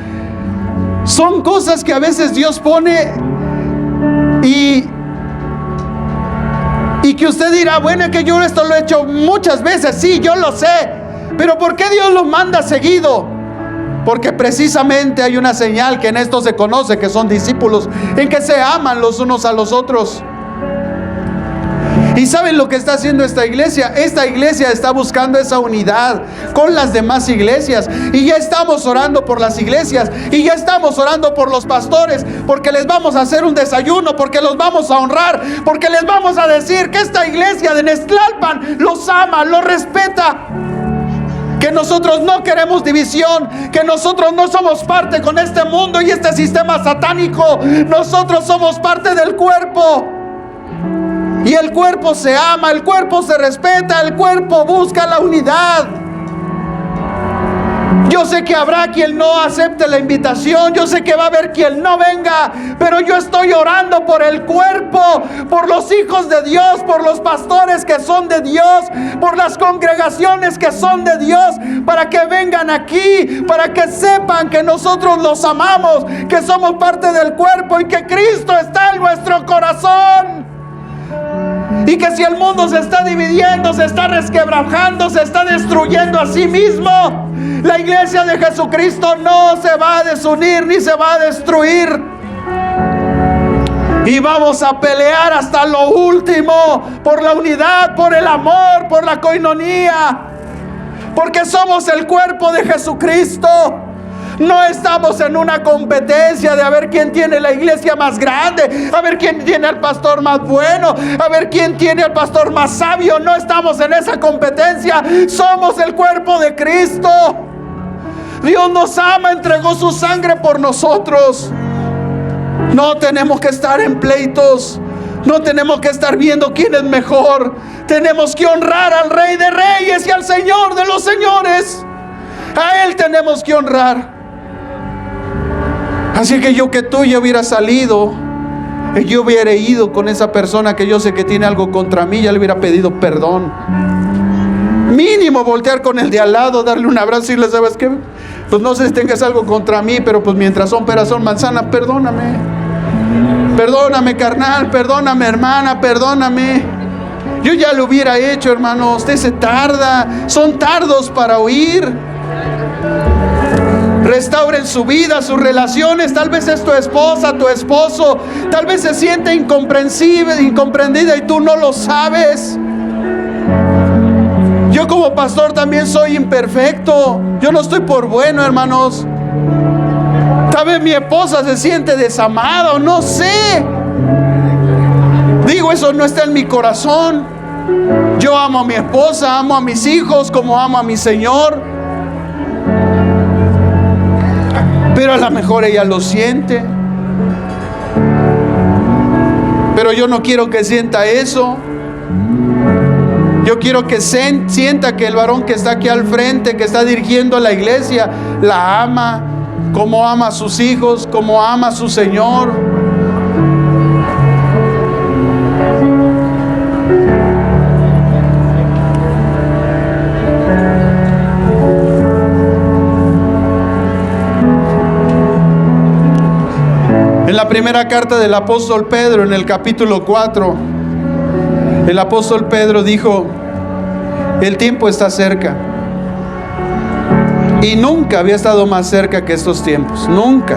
son cosas que a veces Dios pone y que usted dirá, bueno, es que yo esto lo he hecho muchas veces, sí, yo lo sé, pero ¿por qué Dios lo manda seguido? Porque precisamente hay una señal que en esto se conoce, que son discípulos, en que se aman los unos a los otros. ¿Y saben lo que está haciendo esta iglesia? Esta iglesia está buscando esa unidad con las demás iglesias. Y ya estamos orando por las iglesias. Y ya estamos orando por los pastores. Porque les vamos a hacer un desayuno. Porque los vamos a honrar. Porque les vamos a decir que esta iglesia de Nextlalpan los ama, los respeta. Que nosotros no queremos división, que nosotros no somos parte con este mundo y este sistema satánico. Nosotros somos parte del cuerpo. Y el cuerpo se ama, el cuerpo se respeta, el cuerpo busca la unidad. Yo sé que habrá quien no acepte la invitación, yo sé que va a haber quien no venga, pero yo estoy orando por el cuerpo, por los hijos de Dios, por los pastores que son de Dios, por las congregaciones que son de Dios, para que vengan aquí, para que sepan que nosotros los amamos, que somos parte del cuerpo y que Cristo está en nuestro corazón. Y que si el mundo se está dividiendo, se está resquebrajando, se está destruyendo a sí mismo, la iglesia de Jesucristo no se va a desunir ni se va a destruir. Y vamos a pelear hasta lo último por la unidad, por el amor, por la coinonía, porque somos el cuerpo de Jesucristo. No estamos en una competencia de a ver quién tiene la iglesia más grande, a ver quién tiene al pastor más bueno, a ver quién tiene al pastor más sabio. No estamos en esa competencia. Somos el cuerpo de Cristo. Dios nos ama, entregó su sangre por nosotros. No tenemos que estar en pleitos. No tenemos que estar viendo quién es mejor. Tenemos que honrar al Rey de Reyes y al Señor de los Señores. A Él tenemos que honrar. Así que yo hubiera salido, yo hubiera ido con esa persona que yo sé que tiene algo contra mí, ya le hubiera pedido perdón. Mínimo voltear con el de al lado, darle un abrazo y le sabes qué, pues no sé si tengas algo contra mí, pero pues mientras son peras son manzanas, perdóname. Perdóname, carnal, perdóname, hermana, perdóname. Yo ya lo hubiera hecho, hermano. Usted se tarda, son tardos para oír. Restauren su vida, sus relaciones. Tal vez es tu esposa, tu esposo. Tal vez se siente incomprendida y tú no lo sabes. Yo como pastor también soy imperfecto. Yo no estoy por bueno, hermanos. Tal vez mi esposa se siente desamada o no sé. Digo, eso no está en mi corazón. Yo amo a mi esposa, amo a mis hijos como amo a mi Señor. Pero a lo mejor ella lo siente. Pero yo no quiero que sienta eso. Yo quiero que sienta que el varón que está aquí al frente, que está dirigiendo la iglesia, la ama, como ama a sus hijos, como ama a su Señor. En la primera carta del apóstol Pedro, en el capítulo 4, el apóstol Pedro dijo: el tiempo está cerca. Y nunca había estado más cerca que estos tiempos, nunca.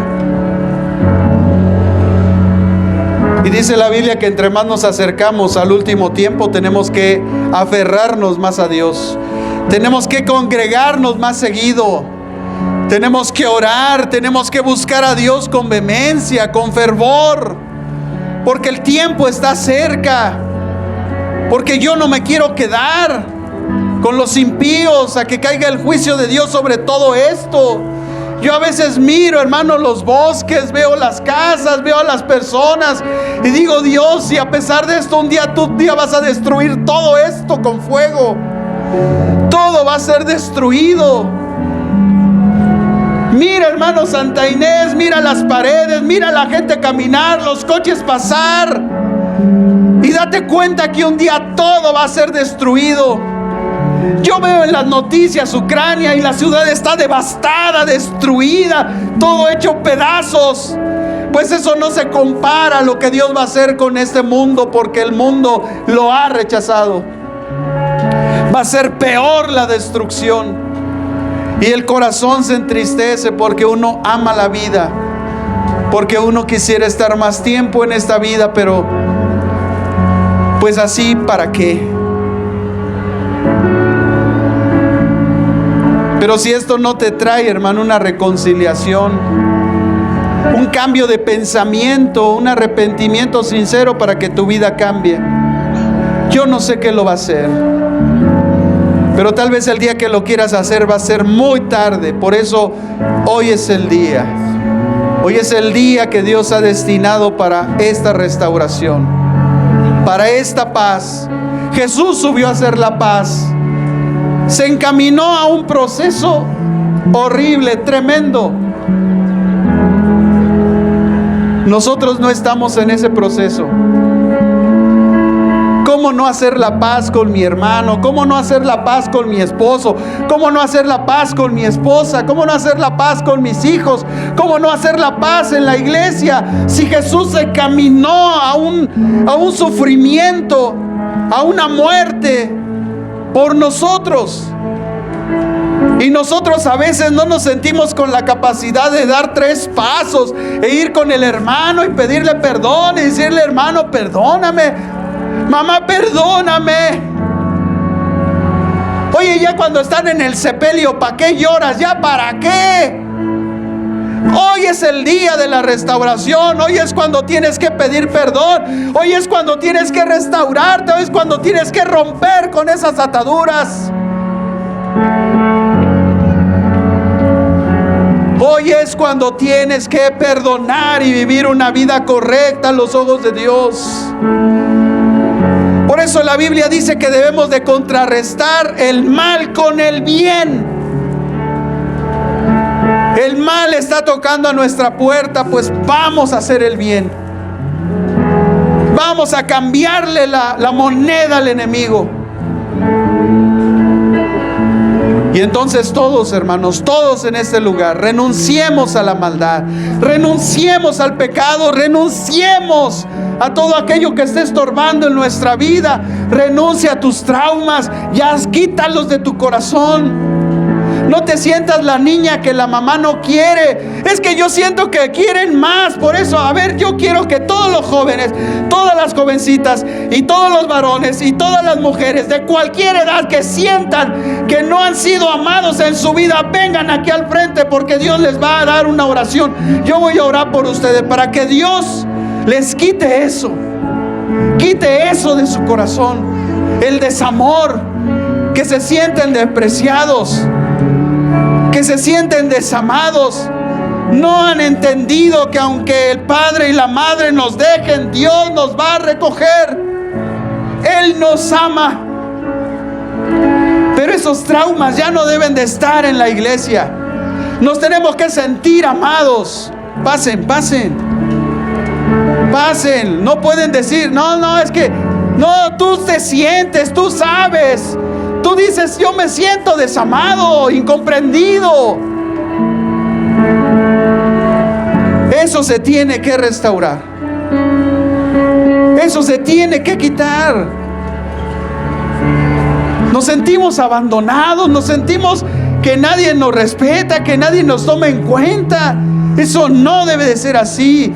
Y dice la Biblia que entre más nos acercamos al último tiempo, tenemos que aferrarnos más a Dios. Tenemos que congregarnos más seguido. Tenemos que orar, tenemos que buscar a Dios con vehemencia, con fervor, porque el tiempo está cerca. Porque yo no me quiero quedar con los impíos a que caiga el juicio de Dios sobre todo esto. Yo a veces miro, hermano, los bosques, veo las casas, veo a las personas y digo: Dios, si a pesar de esto un día vas a destruir todo esto con fuego, todo va a ser destruido. Mira, hermano, Santa Inés, mira las paredes, mira la gente caminar, los coches pasar. Y date cuenta que un día todo va a ser destruido. Yo veo en las noticias Ucrania y la ciudad está devastada, destruida, todo hecho pedazos. Pues eso no se compara a lo que Dios va a hacer con este mundo, porque el mundo lo ha rechazado. Va a ser peor la destrucción. Y el corazón se entristece porque uno ama la vida, porque uno quisiera estar más tiempo en esta vida, pero pues así, ¿para qué? Pero si esto no te trae, hermano, una reconciliación, un cambio de pensamiento, un arrepentimiento sincero para que tu vida cambie, yo no sé qué lo va a hacer. Pero tal vez el día que lo quieras hacer va a ser muy tarde. Por eso hoy es el día. Hoy es el día que Dios ha destinado para esta restauración, para esta paz. Jesús subió a hacer la paz. Se encaminó a un proceso horrible, tremendo. Nosotros no estamos en ese proceso. ¿Cómo no hacer la paz con mi hermano? ¿Cómo no hacer la paz con mi esposo? ¿Cómo no hacer la paz con mi esposa? ¿Cómo no hacer la paz con mis hijos? ¿Cómo no hacer la paz en la iglesia? Si Jesús se caminó a un sufrimiento, a una muerte por nosotros. Y nosotros a veces no nos sentimos con la capacidad de dar 3 pasos e ir con el hermano y pedirle perdón y decirle: hermano, perdóname. Mamá, perdóname. Oye, ya cuando están en el sepelio, ¿para qué lloras? ¿Ya para qué? Hoy es el día de la restauración. Hoy es cuando tienes que pedir perdón. Hoy es cuando tienes que restaurarte. Hoy es cuando tienes que romper con esas ataduras. Hoy es cuando tienes que perdonar y vivir una vida correcta a los ojos de Dios. Por eso la Biblia dice que debemos de contrarrestar el mal con el bien. El mal está tocando a nuestra puerta, pues vamos a hacer el bien. Vamos a cambiarle la moneda al enemigo. Y entonces todos, hermanos, todos en este lugar, renunciemos a la maldad, renunciemos al pecado, renunciemos a todo aquello que esté estorbando en nuestra vida. Renuncia a tus traumas, ya quítalos de tu corazón. No te sientas la niña que la mamá no quiere. Es que yo siento que quieren más. Por eso, a ver, yo quiero que todos los jóvenes, todas las jovencitas y todos los varones y todas las mujeres de cualquier edad que sientan que no han sido amados en su vida, vengan aquí al frente, porque Dios les va a dar una oración. Yo voy a orar por ustedes para que Dios les quite eso de su corazón, el desamor, que se sienten despreciados, que se sienten desamados. No han entendido que aunque el padre y la madre nos dejen, Dios nos va a recoger. Él nos ama. Pero esos traumas ya no deben de estar en la iglesia. Nos tenemos que sentir amados. Pasen. No pueden decir, no, es que no, tú te sientes, tú sabes. Tú dices, yo me siento desamado, incomprendido. Eso se tiene que restaurar. Eso se tiene que quitar. Nos sentimos abandonados, nos sentimos que nadie nos respeta, que nadie nos toma en cuenta. Eso no debe de ser así.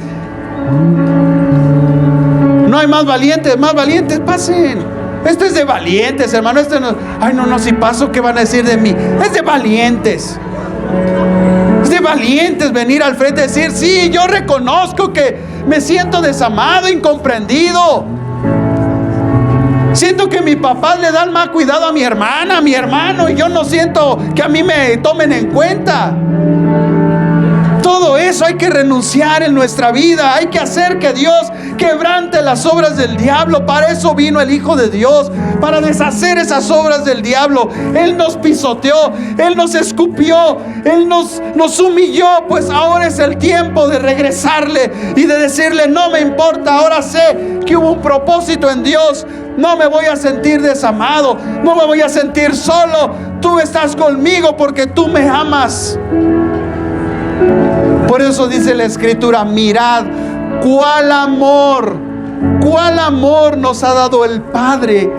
No hay más valientes, pasen. Esto es de valientes, hermano. Esto no, no, si paso, ¿qué van a decir de mí? Es de valientes. Es de valientes venir al frente y decir, sí, yo reconozco que me siento desamado, incomprendido. Siento que mi papá le dan más cuidado a mi hermana, a mi hermano, y yo no siento que a mí me tomen en cuenta. Todo eso hay que renunciar en nuestra vida. Hay que hacer que Dios quebrante las obras del diablo. Para eso vino el Hijo de Dios, para deshacer esas obras del diablo. Él nos pisoteó, Él nos escupió, Él nos humilló. Pues ahora es el tiempo de regresarle y de decirle, no me importa, ahora sé que hubo un propósito en Dios. No me voy a sentir desamado, no me voy a sentir solo. Tú estás conmigo porque tú me amas. Por eso dice la Escritura, mirad cuál amor nos ha dado el Padre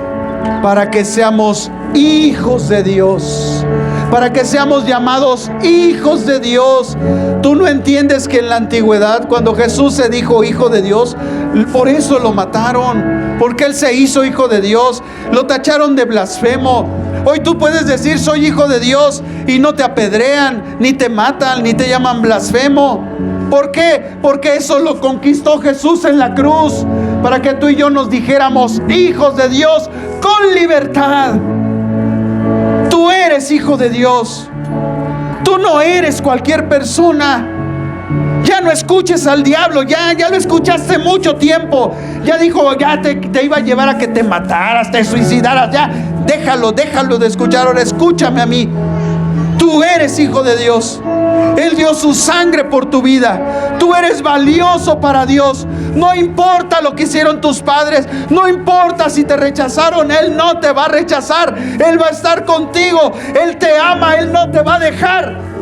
para que seamos hijos de Dios, para que seamos llamados hijos de Dios. Tú no entiendes que en la antigüedad, cuando Jesús se dijo hijo de Dios, por eso lo mataron, porque Él se hizo hijo de Dios, lo tacharon de blasfemo. Hoy tú puedes decir soy hijo de Dios y no te apedrean, ni te matan, ni te llaman blasfemo. ¿Por qué? Porque eso lo conquistó Jesús en la cruz, para que tú y yo nos dijéramos hijos de Dios con libertad. Tú eres hijo de Dios. Tú no eres cualquier persona. Ya no escuches al diablo, ya lo escuchaste mucho tiempo. Ya dijo, ya te iba a llevar a que te mataras, te suicidaras. Ya, déjalo de escuchar. Ahora escúchame a mí. Tú eres hijo de Dios. Él dio su sangre por tu vida. Tú eres valioso para Dios. No importa lo que hicieron tus padres, no importa si te rechazaron, Él no te va a rechazar. Él va a estar contigo. Él te ama, Él no te va a dejar.